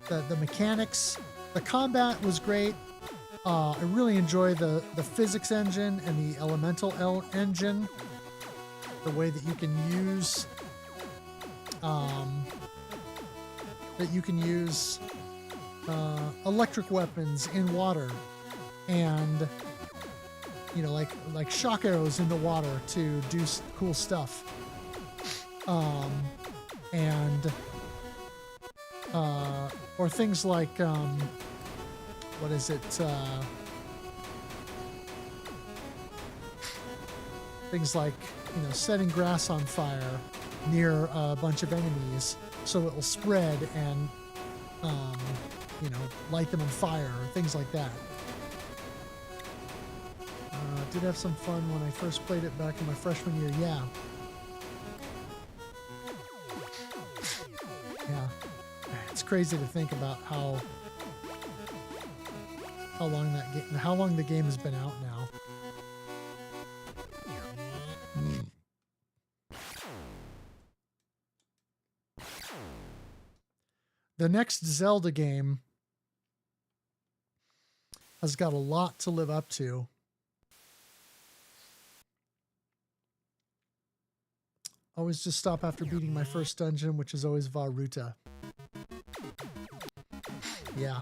the mechanics, the combat was great. I really enjoy the physics engine and the elemental engine. The way that you can use electric weapons in water, and like shock arrows in the water to do cool stuff. Or things like what is it? Things like setting grass on fire near a bunch of enemies so it will spread and light them on fire, or things like that. Did have some fun when I first played it back in my freshman year. Yeah. It's crazy to think about how long the game has been out now. The next Zelda game has got a lot to live up to. Always just stop after beating my first dungeon, which is always Varuta. Yeah.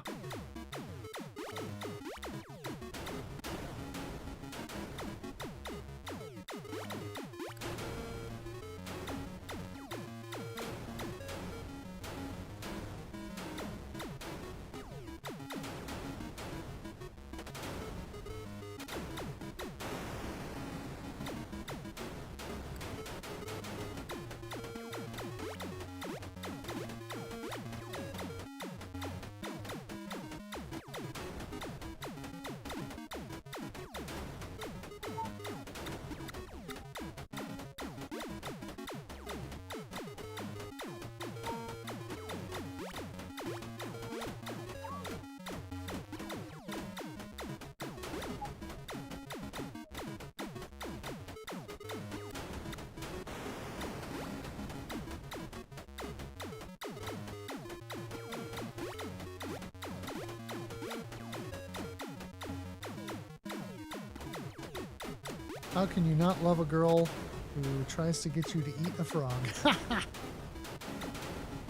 How can you not love a girl who tries to get you to eat a frog?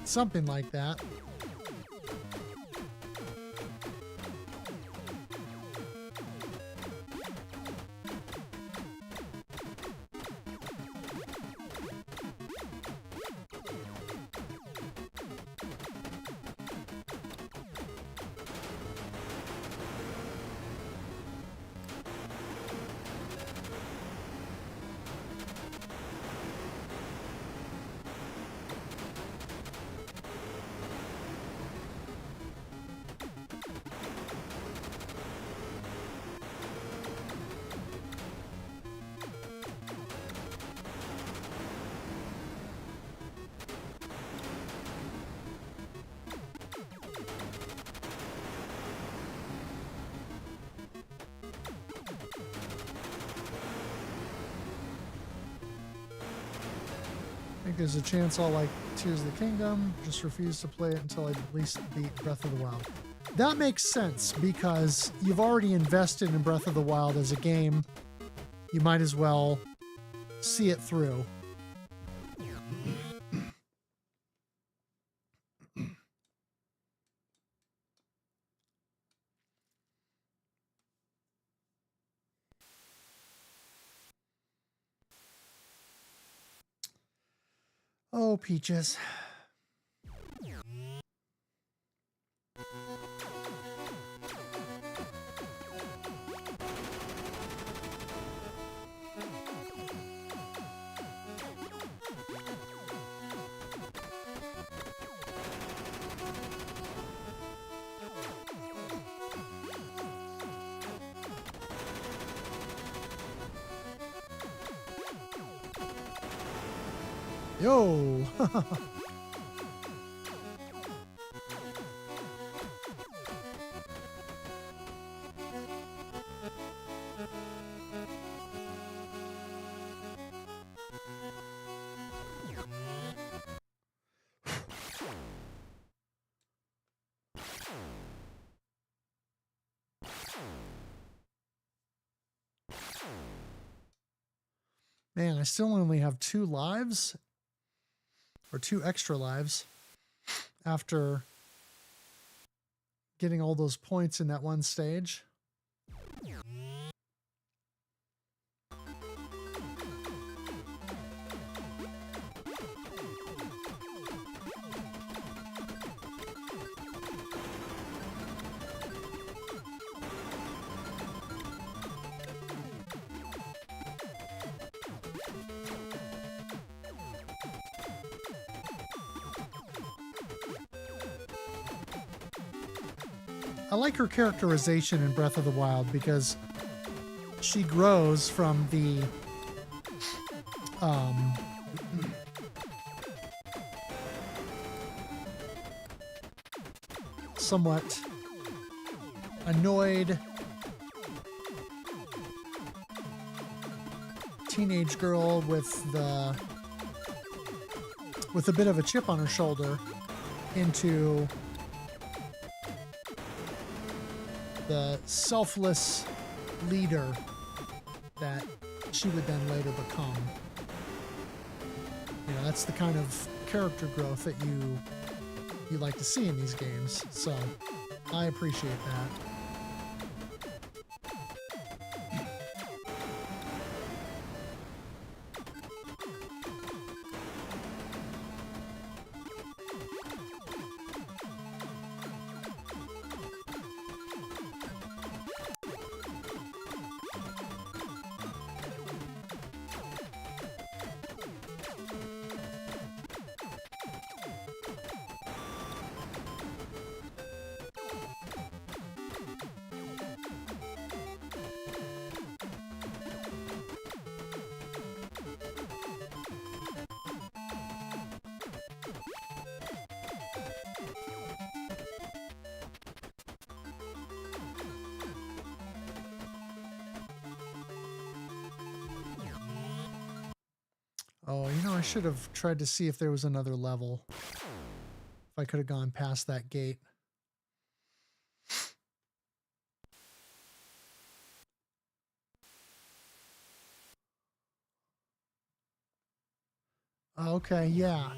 Something like that. I think there's a chance I'll like Tears of the Kingdom, just refuse to play it until I at least beat Breath of the Wild. That makes sense, because you've already invested in Breath of the Wild as a game. You might as well see it through. Oh, Peaches. Yo! Man, I still only have 2 lives, or 2 extra lives, after getting all those points in that one stage. I like her characterization in Breath of the Wild because she grows from the somewhat annoyed teenage girl with a bit of a chip on her shoulder into the selfless leader that she would then later become. You know, that's the kind of character growth that you like to see in these games. So I appreciate that. Oh, you know, I should have tried to see if there was another level. If I could have gone past that gate. Okay, yeah.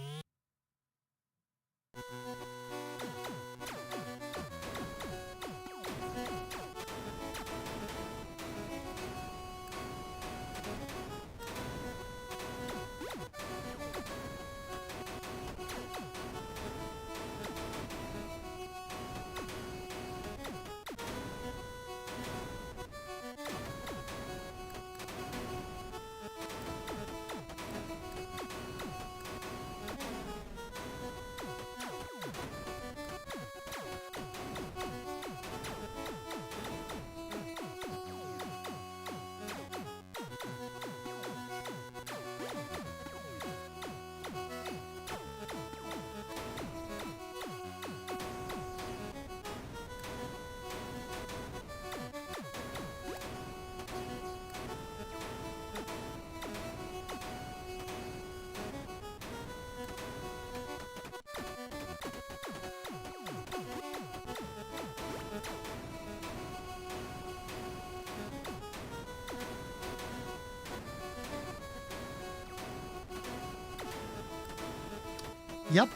Yep,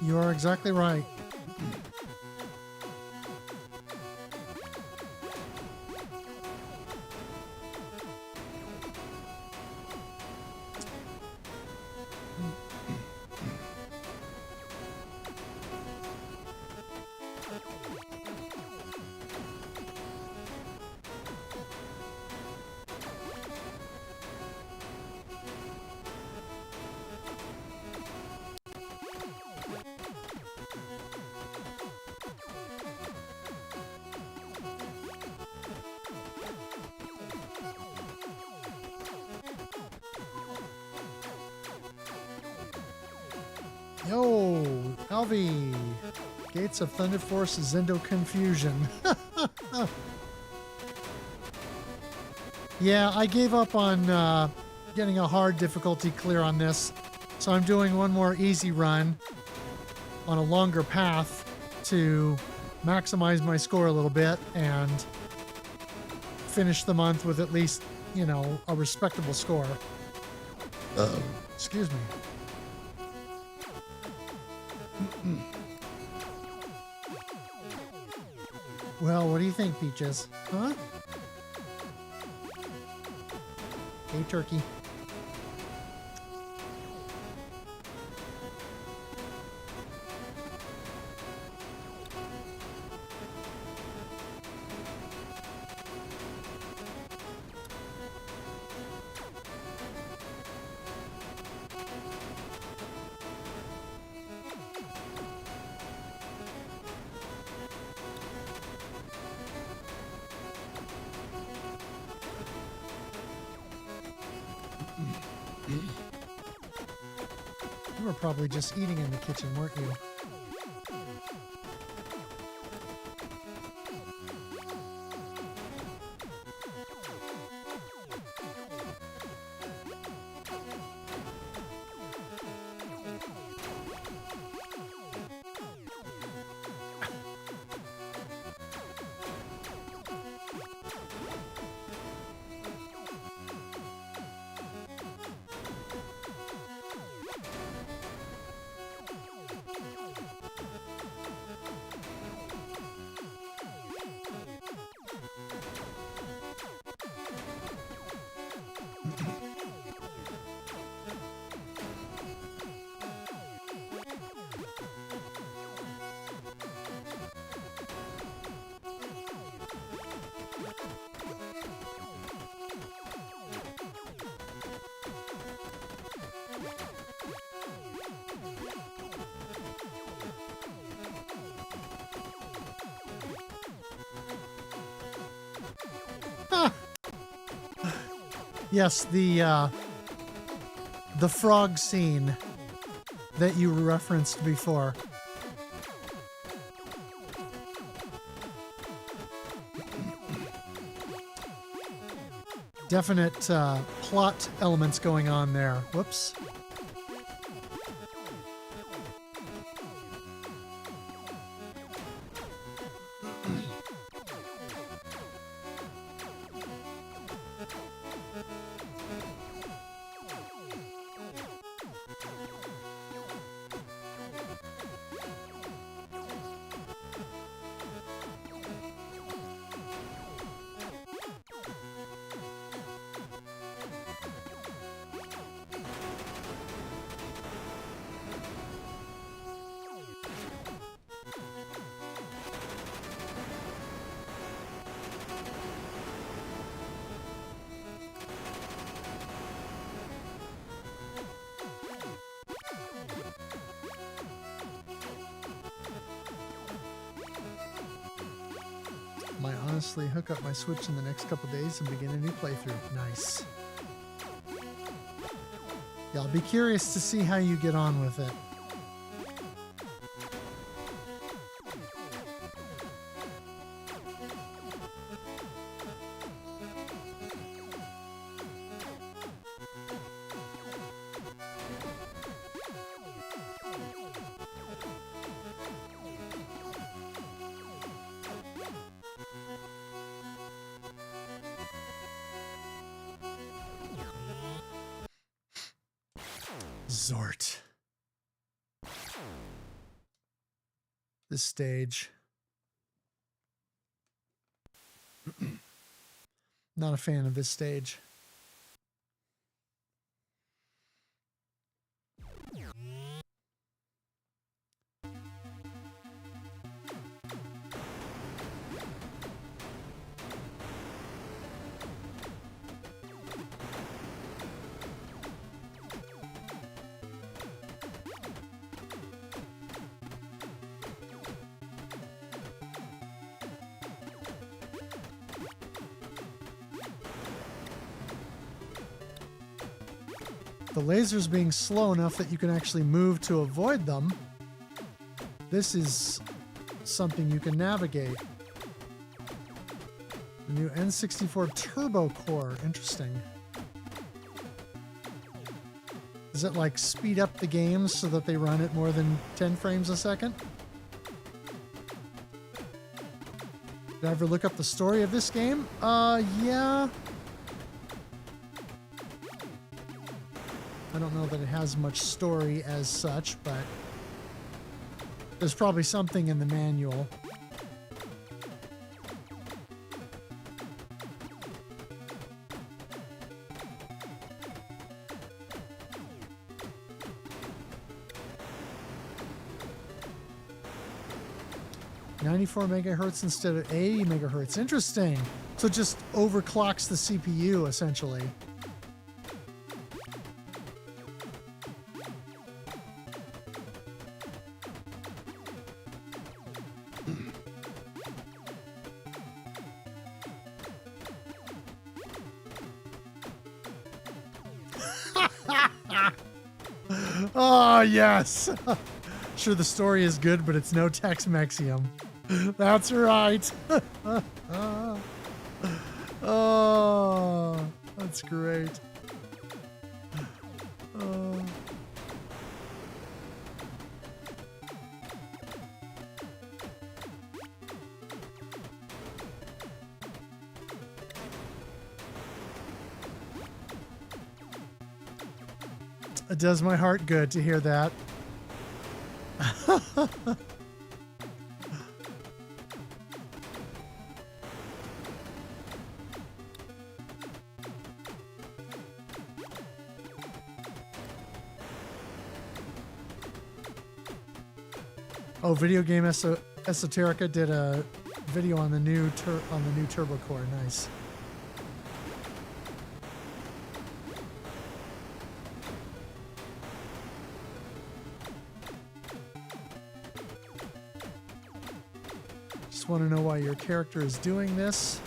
you are exactly right. Yo, Alvi, Gates of Thunder Force Zendocon Fusion. Yeah, I gave up on getting a hard difficulty clear on this, so I'm doing one more easy run on a longer path to maximize my score a little bit and finish the month with at least, you know, a respectable score. Excuse me. Well, what do you think, Peaches? Huh? Hey, turkey. You were probably just eating in the kitchen, weren't you? Ah. Yes, the frog scene that you referenced before. Definite plot elements going on there. Whoops. Might honestly hook up my Switch in the next couple days and begin a new playthrough. Nice. Yeah, I'll be curious to see how you get on with it. Zort. This stage. Not a fan of this stage. The lasers being slow enough that you can actually move to avoid them. This is something you can navigate. The new N64 Turbo Core. Interesting. Does it like speed up the games so that they run at more than 10 frames a second? Did I ever look up the story of this game? Yeah. I don't know that it has much story as such, but there's probably something in the manual. .94 megahertz instead of 80 megahertz. Interesting. So it just overclocks the CPU, essentially. Oh, yes. Sure, the story is good, but it's no Tex-Mexium. That's right. Oh, that's great. Oh. It does my heart good to hear that. Oh, Video Game Esoterica did a video on the new Turbo Core. Nice. Just want to know why your character is doing this.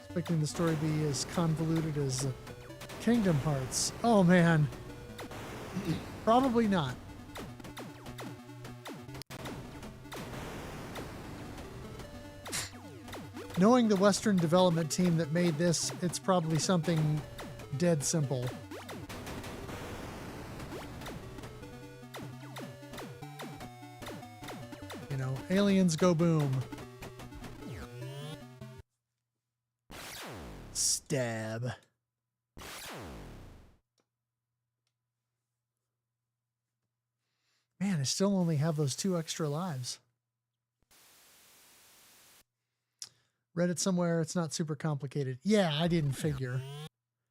Expecting the story to be as convoluted as Kingdom Hearts. Oh man. Probably not. Knowing the Western development team that made this, it's probably something dead simple. You know, aliens go boom. Stab. Man, I still only have those 2 extra lives. Read it somewhere. It's not super complicated. Yeah, I didn't figure.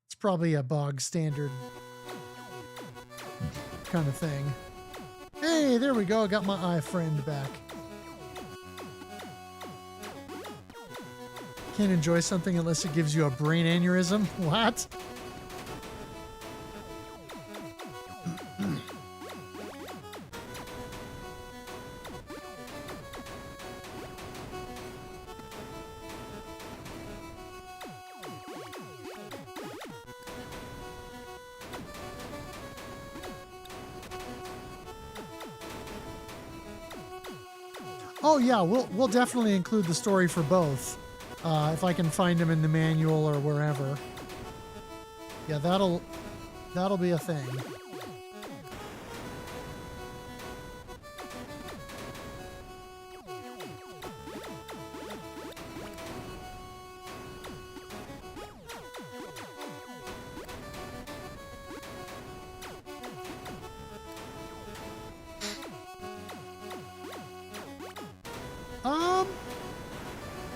It's probably a bog standard kind of thing. Hey, there we go. I got my eye friend back. Can't enjoy something unless it gives you a brain aneurysm. What? Oh yeah, we'll definitely include the story for both, if I can find them in the manual or wherever. Yeah, that'll be a thing.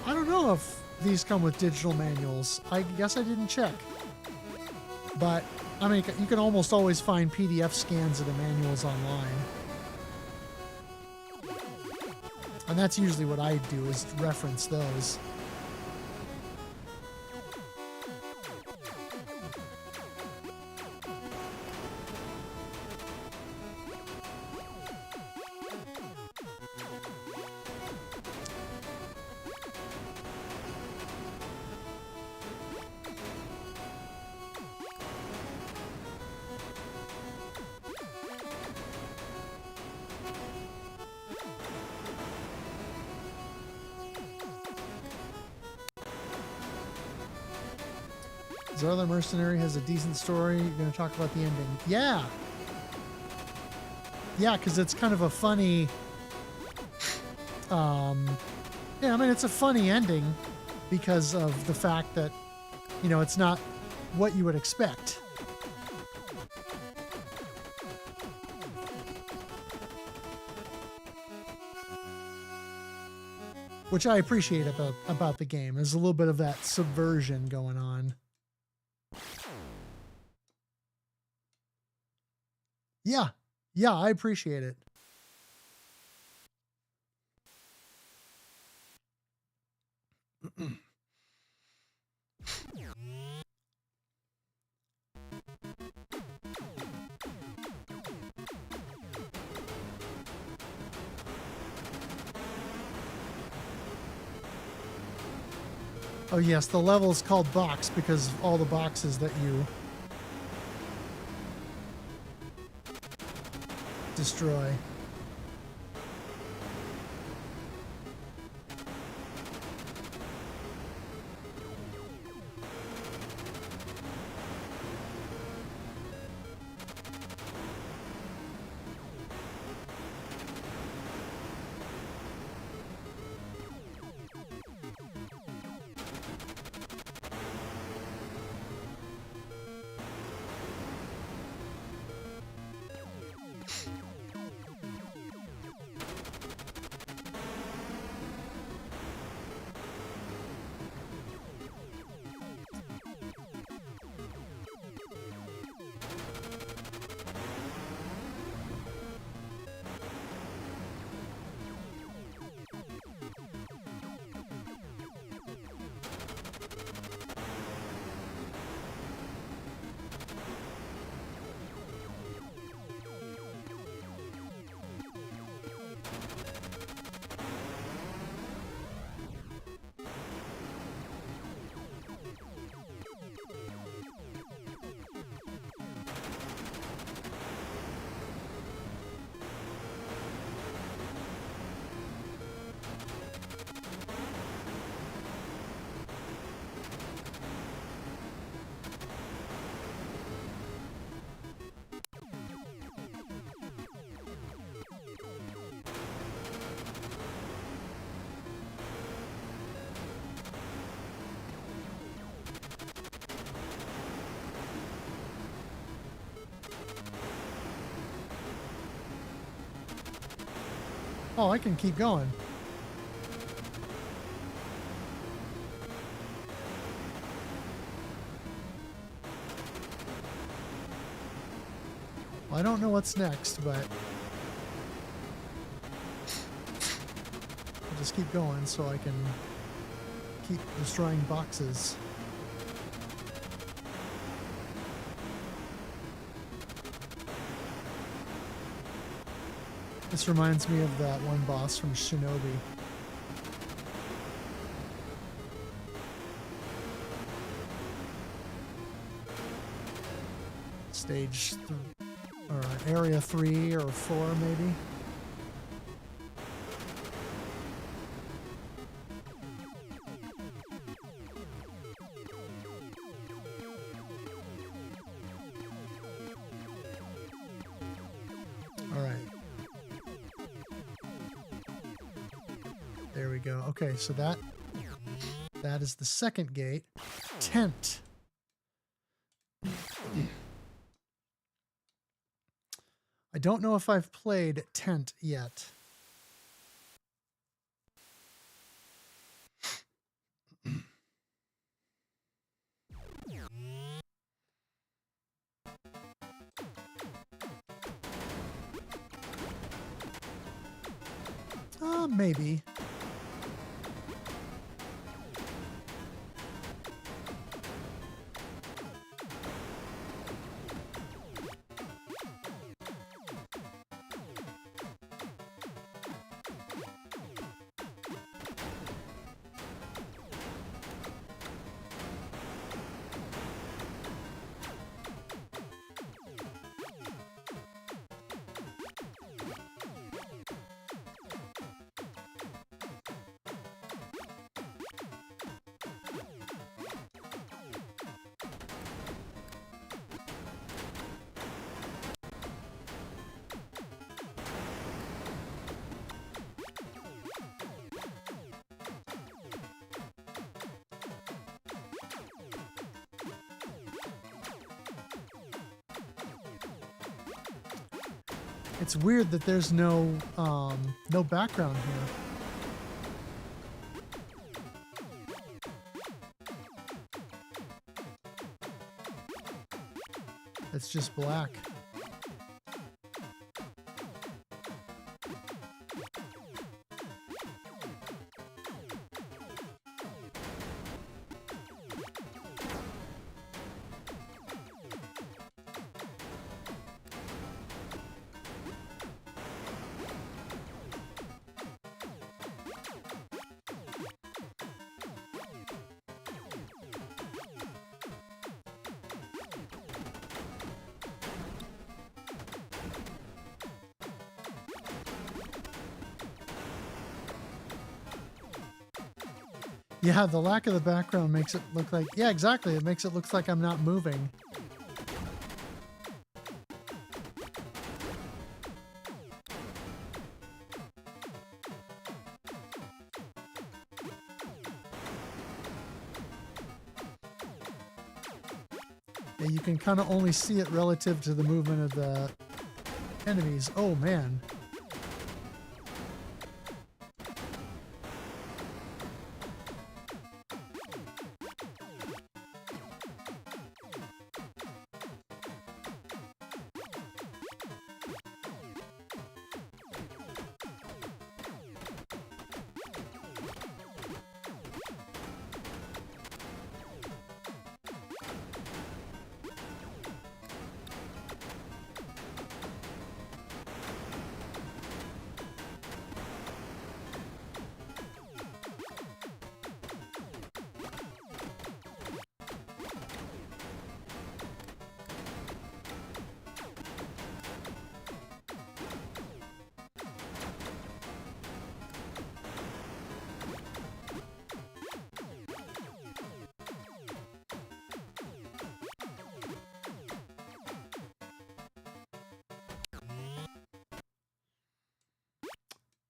I don't know if these come with digital manuals. I guess I didn't check. But, I mean, you can almost always find PDF scans of the manuals online. And that's usually what I do, is reference those. The other mercenary has a decent story. You're going to talk about the ending. Yeah. Yeah, because it's kind of a funny... yeah, I mean, it's a funny ending because of the fact that, you know, it's not what you would expect. Which I appreciate about the game. There's a little bit of that subversion going on. Yeah, I appreciate it. Oh yes, the level is called box because of all the boxes that you destroy. Oh, I can keep going. Well, I don't know what's next, but I'll just keep going so I can keep destroying boxes. This reminds me of that one boss from Shinobi. Stage or area 3 or 4 maybe. All right. There we go. Okay, so that is the second gate. Tent. I don't know if I've played Tent yet. Maybe. It's weird that there's no background here. It's just black. Yeah, the lack of the background makes it look like... Yeah, exactly. It makes it look like I'm not moving. Yeah, you can kind of only see it relative to the movement of the enemies. Oh, man.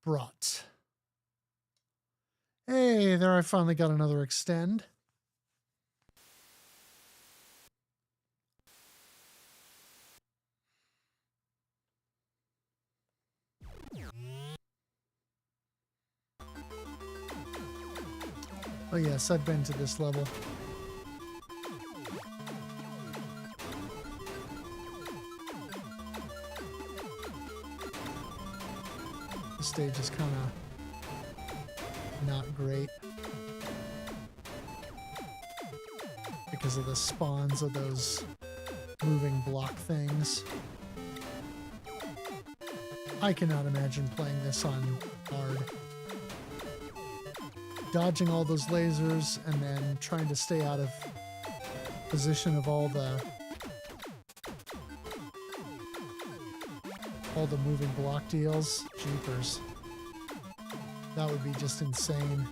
Brought. Hey, there I finally got another extend. Oh yes, I've been to this level. The stage is kind of not great because of the spawns of those moving block things. I cannot imagine playing this on hard. Dodging all those lasers and then trying to stay out of position of all the moving block deals. Jeepers. That would be just insane.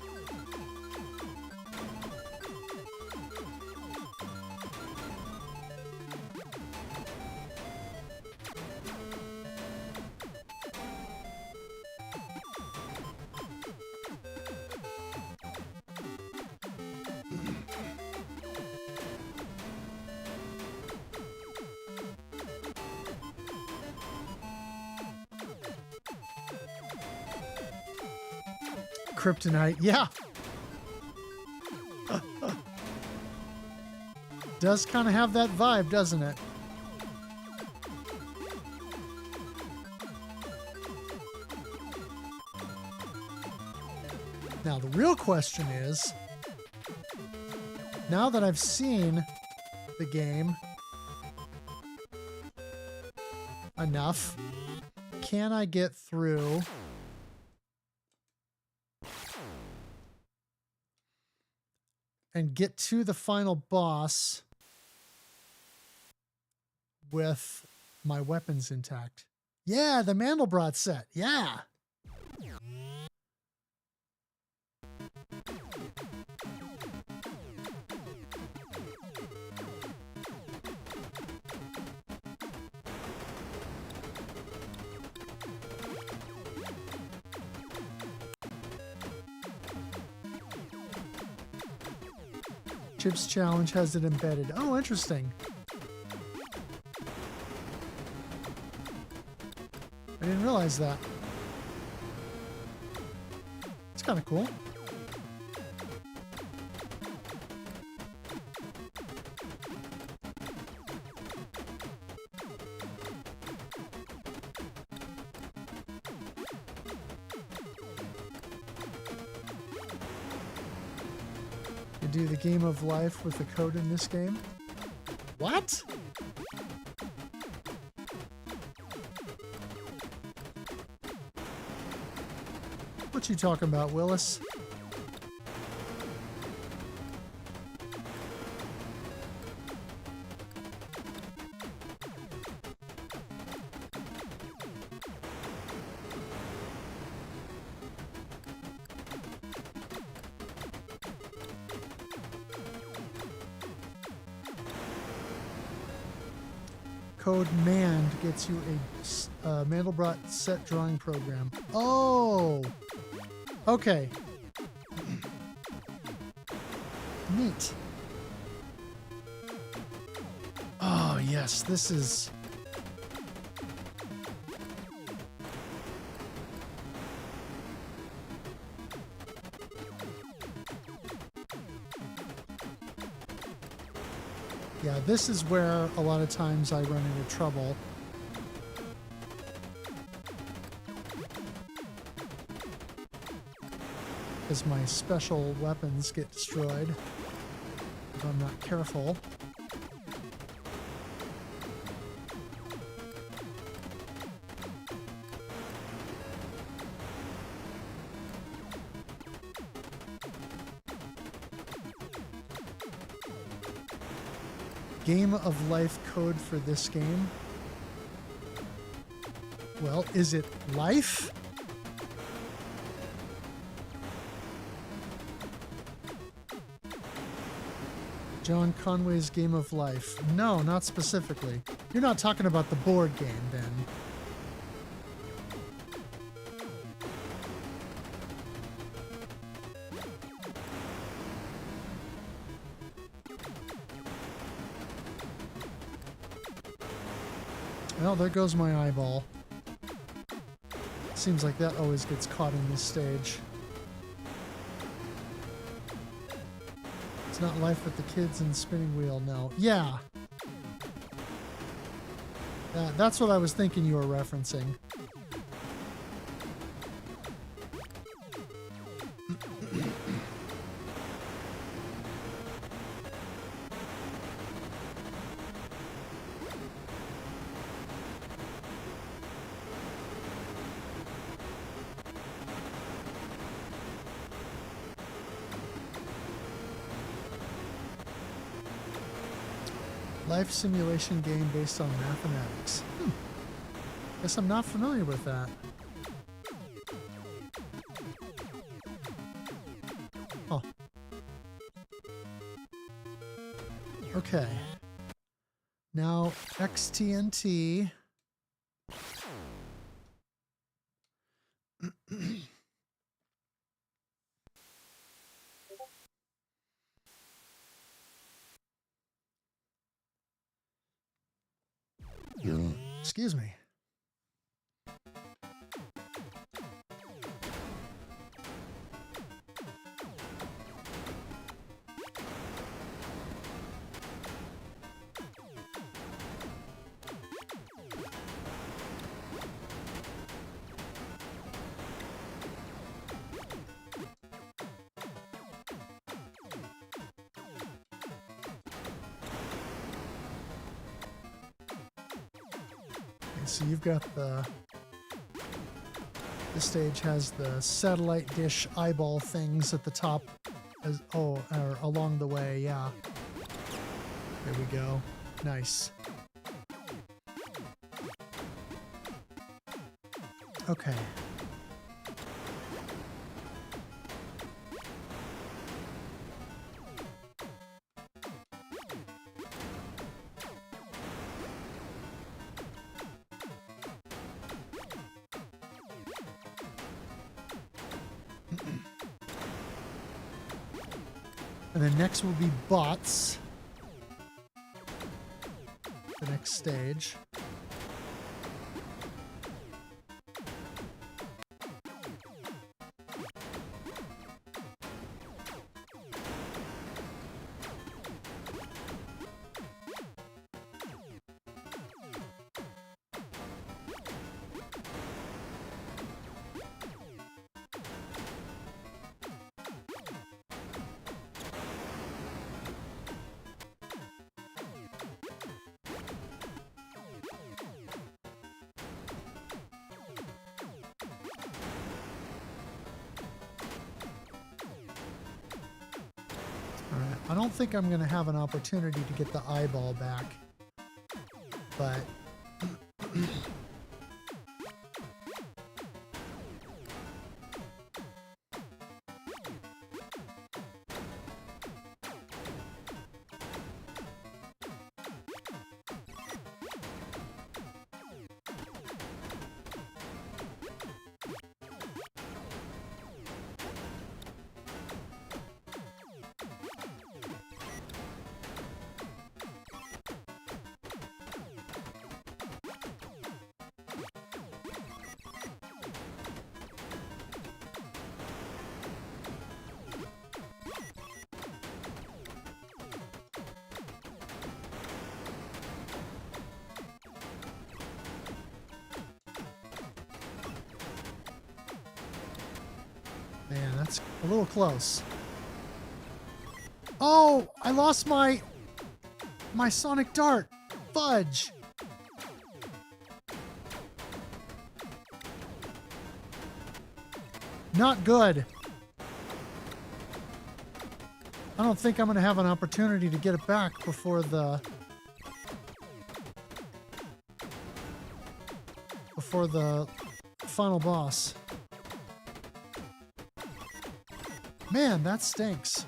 Kryptonite, yeah. Does kind of have that vibe, doesn't it? Now, the real question is, now that I've seen the game enough, can I get through and get to the final boss with my weapons intact? Yeah, the Mandelbrot set. Yeah. Chips Challenge has it embedded. Oh, interesting. didn't realize that. It's kind of cool. You do the game of life with the code in this game? What? What you talking about, Willis? Code MAND gets you a Mandelbrot set drawing program. Oh! Okay. Neat. Oh, yes, this is... Yeah, this is where a lot of times I run into trouble. Because my special weapons get destroyed if I'm not careful. Game of life code for this game? Well, is it life? John Conway's Game of Life. No, not specifically. You're not talking about the board game, then. Well, there goes my eyeball. Seems like that always gets caught in this stage. It's not life with the kids and spinning wheel, no. Yeah. That's what I was thinking you were referencing. Life simulation game based on mathematics. Guess I'm not familiar with that. Oh. Okay. Now, XTNT. Excuse me. So you've got this stage has the satellite dish eyeball things at the top, or along the way, yeah. There we go. Nice. Okay. And then next will be bots. The next stage. I don't think I'm going to have an opportunity to get the eyeball back. But... Man, that's a little close. Oh, I lost my sonic dart. Fudge. Not good. I don't think I'm going to have an opportunity to get it back before the final boss. Man, that stinks.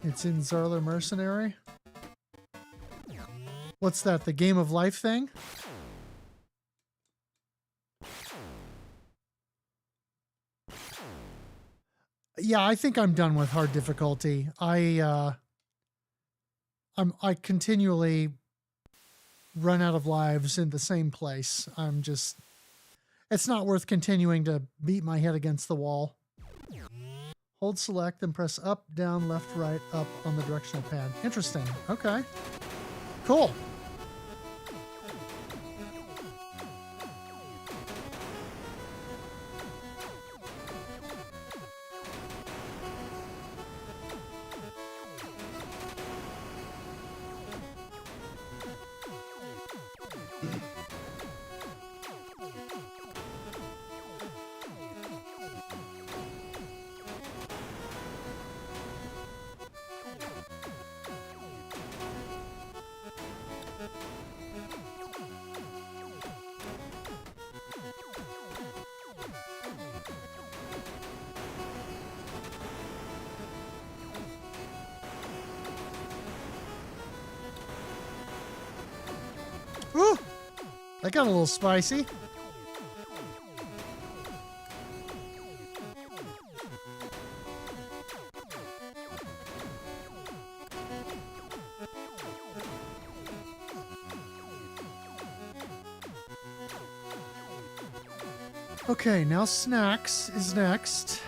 It's in Zarler Mercenary. What's that, the Game of Life thing? Yeah, I think I'm done with hard difficulty. I continually run out of lives in the same place. It's not worth continuing to beat my head against the wall. Hold select, then press up, down, left, right, up on the directional pad. Interesting. Okay. Cool. Woo! That got a little spicy. Okay, now snacks is next.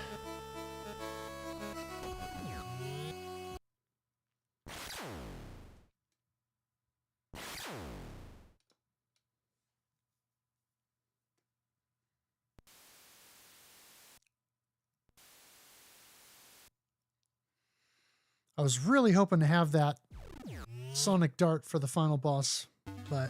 I was really hoping to have that sonic dart for the final boss, but...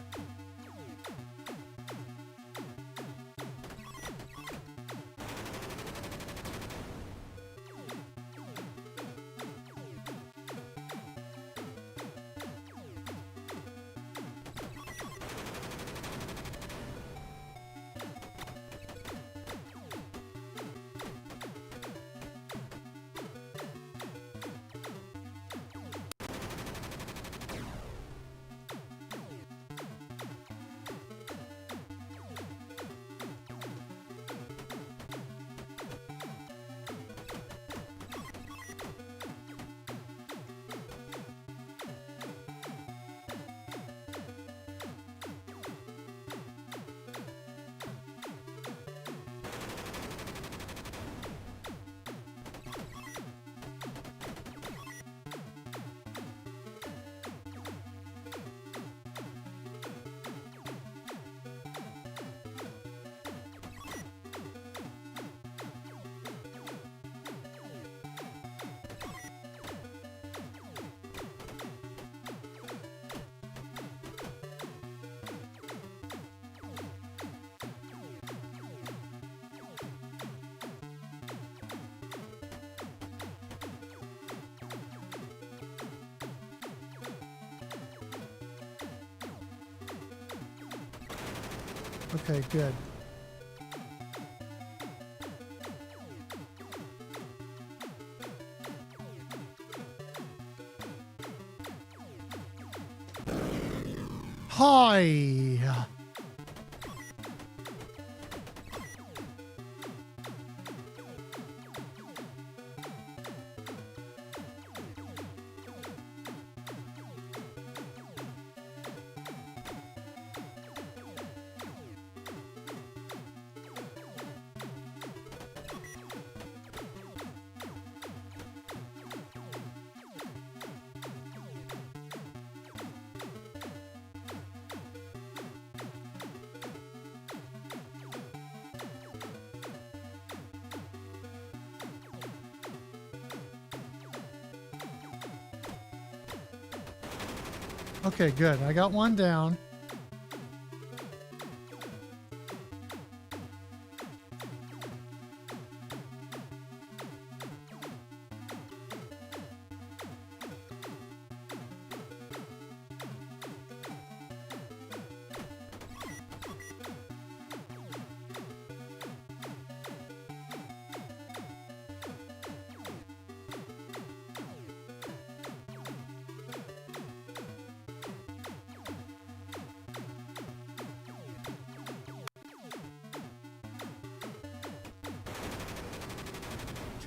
Okay, good. Hi. Okay, good. I got one down.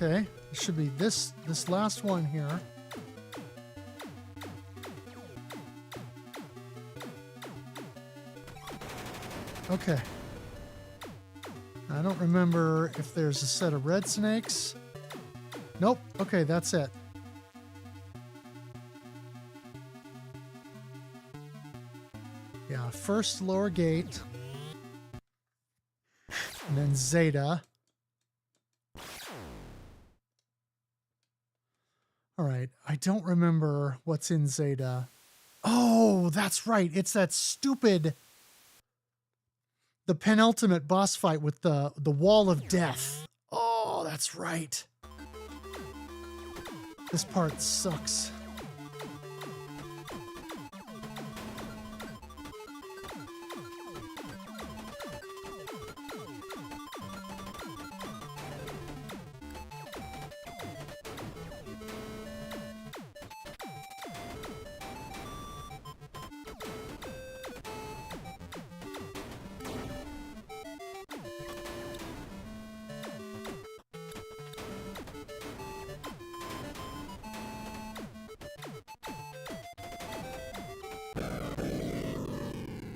Okay, it should be this last one here. Okay. I don't remember if there's a set of red snakes. Nope. Okay, that's it. Yeah, first lower gate. And then Zeta. All right, I don't remember what's in Zeta. Oh, that's right. It's that stupid... The penultimate boss fight with the wall of death. Oh, that's right. This part sucks.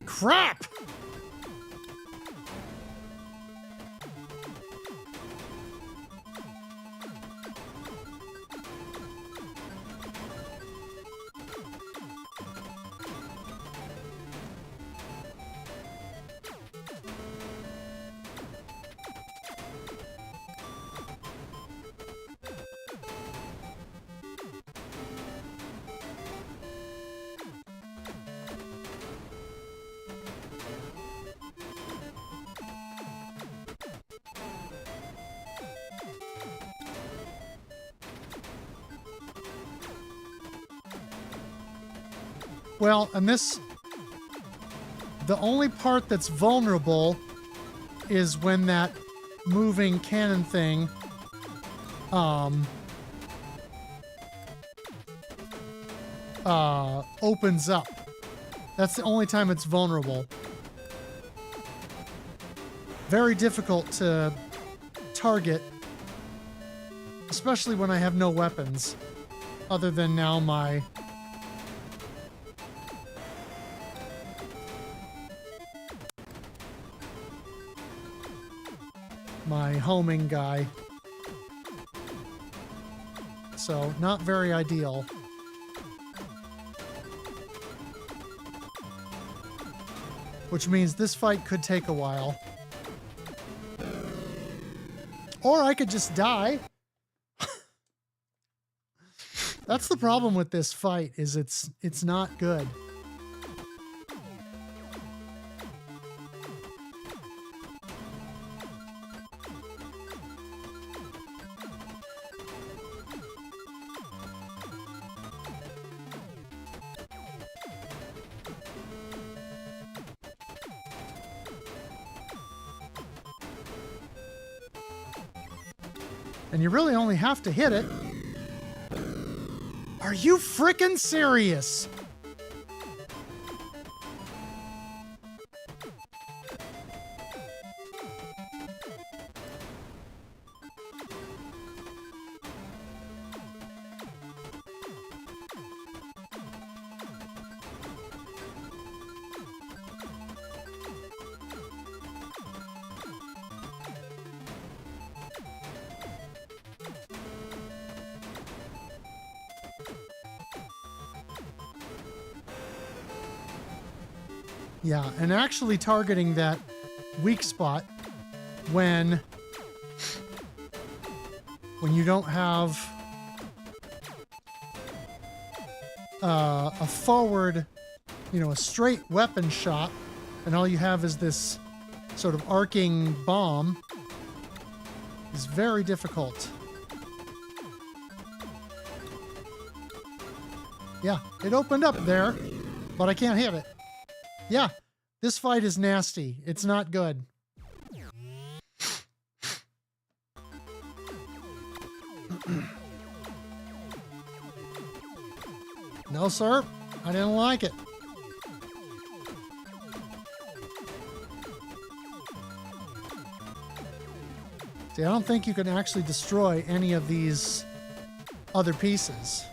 Crap! Well, and this... The only part that's vulnerable is when that moving cannon thing opens up. That's the only time it's vulnerable. Very difficult to target, especially when I have no weapons other than now my homing guy. So, not very ideal. Which means this fight could take a while. Or I could just die. That's the problem with this fight, is it's not good. And you really only have to hit it. Are you frickin' serious? Yeah, and actually targeting that weak spot when you don't have a forward, a straight weapon shot, and all you have is this sort of arcing bomb is very difficult. Yeah, it opened up there, but I can't hit it. Yeah, this fight is nasty. It's not good. No, sir. I didn't like it. See, I don't think you can actually destroy any of these other pieces.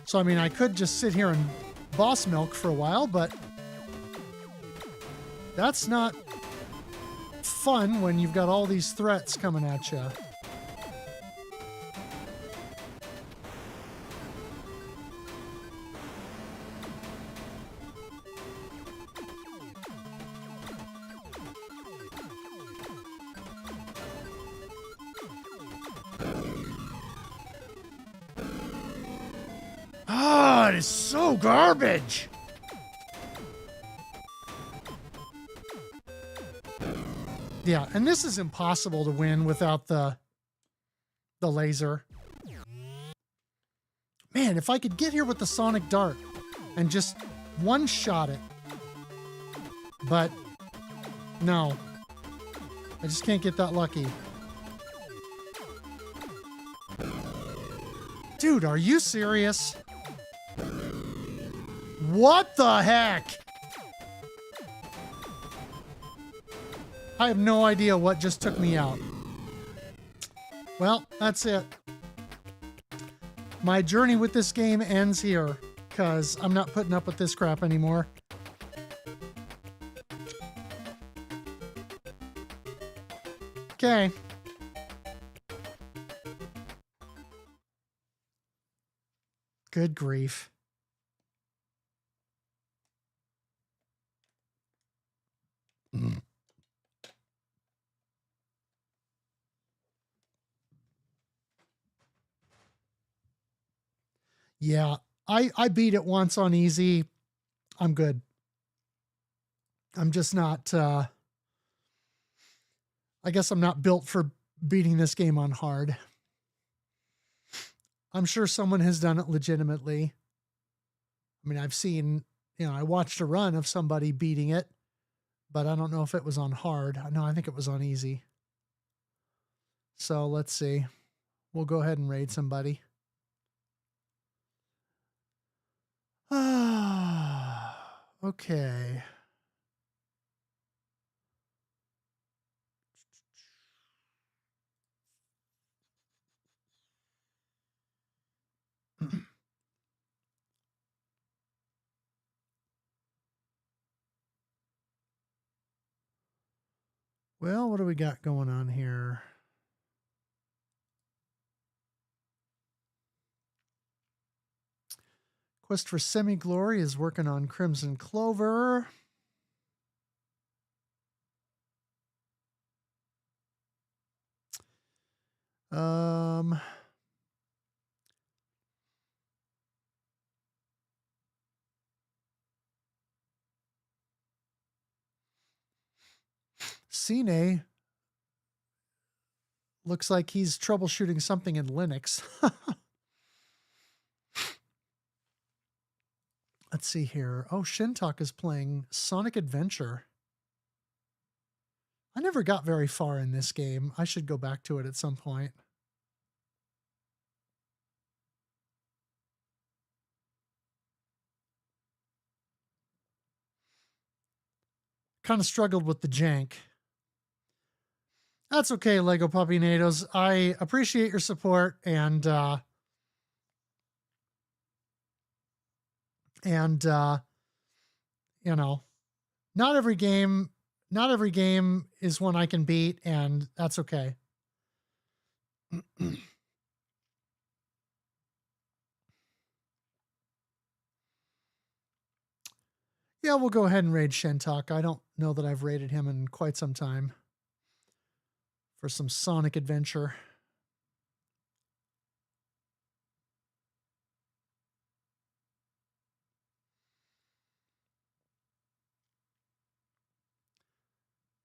So, I mean, I could just sit here and boss milk for a while, but that's not fun when you've got all these threats coming at you. Oh, it is so garbage. Yeah, and this is impossible to win without the laser. Man, if I could get here with the sonic dart and just one-shot it. But no. I just can't get that lucky. Dude, are you serious? What the heck? I have no idea what just took me out. Well, that's it. My journey with this game ends here, because I'm not putting up with this crap anymore. Okay. Good grief. Yeah, I beat it once on easy. I'm good. I'm just not, I guess I'm not built for beating this game on hard. I'm sure someone has done it legitimately. I mean, I've seen, I watched a run of somebody beating it, but I don't know if it was on hard. No, I think it was on easy. So let's see. We'll go ahead and raid somebody. Okay. Well, what do we got going on here? Quest for Semi-Glory is working on Crimson Clover. Cine looks like he's troubleshooting something in Linux. Let's see here. Oh, Shintok is playing Sonic Adventure. I never got very far in this game. I should go back to it at some point. Kind of struggled with the jank. That's okay, Lego Puppy Natos. I appreciate your support, and you know, not every game is one I can beat, and that's okay. Yeah, we'll go ahead and raid Shentok. I don't know that I've raided him in quite some time for some Sonic adventure.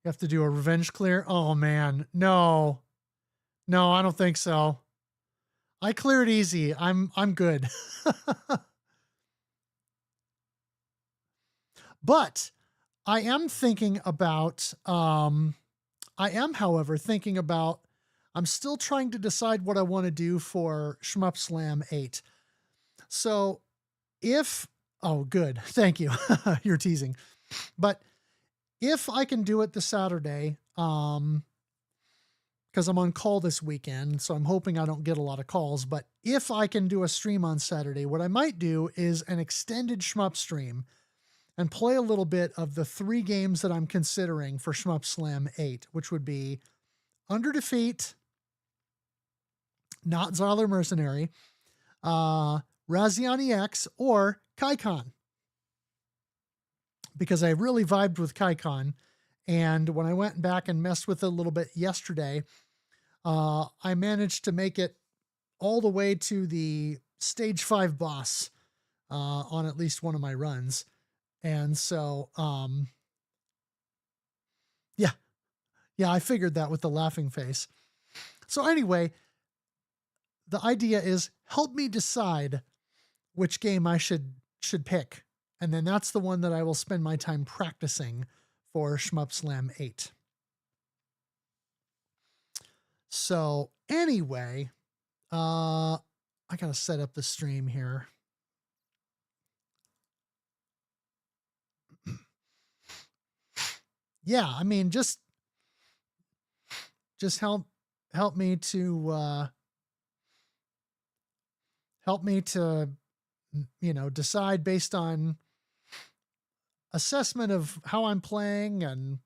You have to do a revenge clear? Oh, man. No. No, I don't think so. I cleared easy. I'm good. But I am thinking about however, thinking about I'm still trying to decide what I want to do for Shmup Slam 8. So oh, good. Thank you. You're teasing. But if I can do it this Saturday, because I'm on call this weekend, so I'm hoping I don't get a lot of calls. But if I can do a stream on Saturday, what I might do is an extended Shmup stream and play a little bit of the 3 games that I'm considering for Shmup Slam 8, which would be Under Defeat, Not Zyler Mercenary, Raziani X, or Kaikon. Because I really vibed with Kaikon. And when I went back and messed with it a little bit yesterday, I managed to make it all the way to the stage 5 boss on at least one of my runs. And so, yeah, I figured that with the laughing face. So anyway, the idea is help me decide which game I should pick. And then that's the one that I will spend my time practicing for Shmup Slam 8. So anyway, I got to set up the stream here. Yeah, I mean, just help me to decide based on assessment of how I'm playing and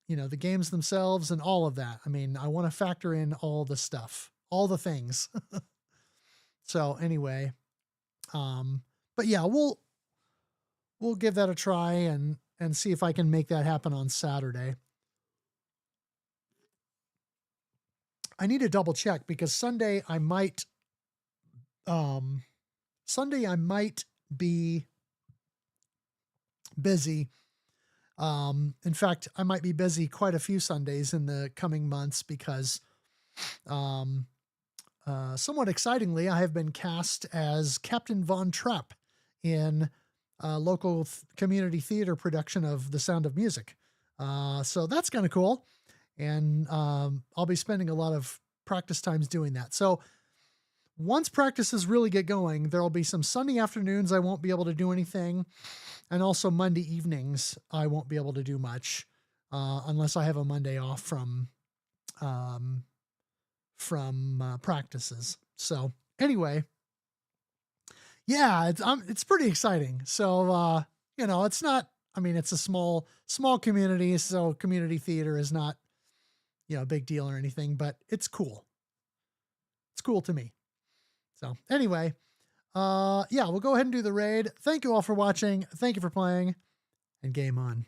the games themselves and all of that. I mean, I want to factor in all the stuff, all the things. So anyway, but yeah, we'll give that a try and see if I can make that happen on Saturday. I need to double check because Sunday I might be busy. In fact, I might be busy quite a few Sundays in the coming months because somewhat excitingly, I have been cast as Captain Von Trapp in a local community theater production of The Sound of Music. So that's kind of cool. And I'll be spending a lot of practice times doing that. So once practices really get going, there'll be some Sunday afternoons I won't be able to do anything. And also Monday evenings, I won't be able to do much unless I have a Monday off from practices. So anyway, yeah, it's pretty exciting. So, it's not, I mean, it's a small community. So community theater is not, a big deal or anything, but it's cool. It's cool to me. So anyway, yeah, we'll go ahead and do the raid. Thank you all for watching. Thank you for playing, and game on.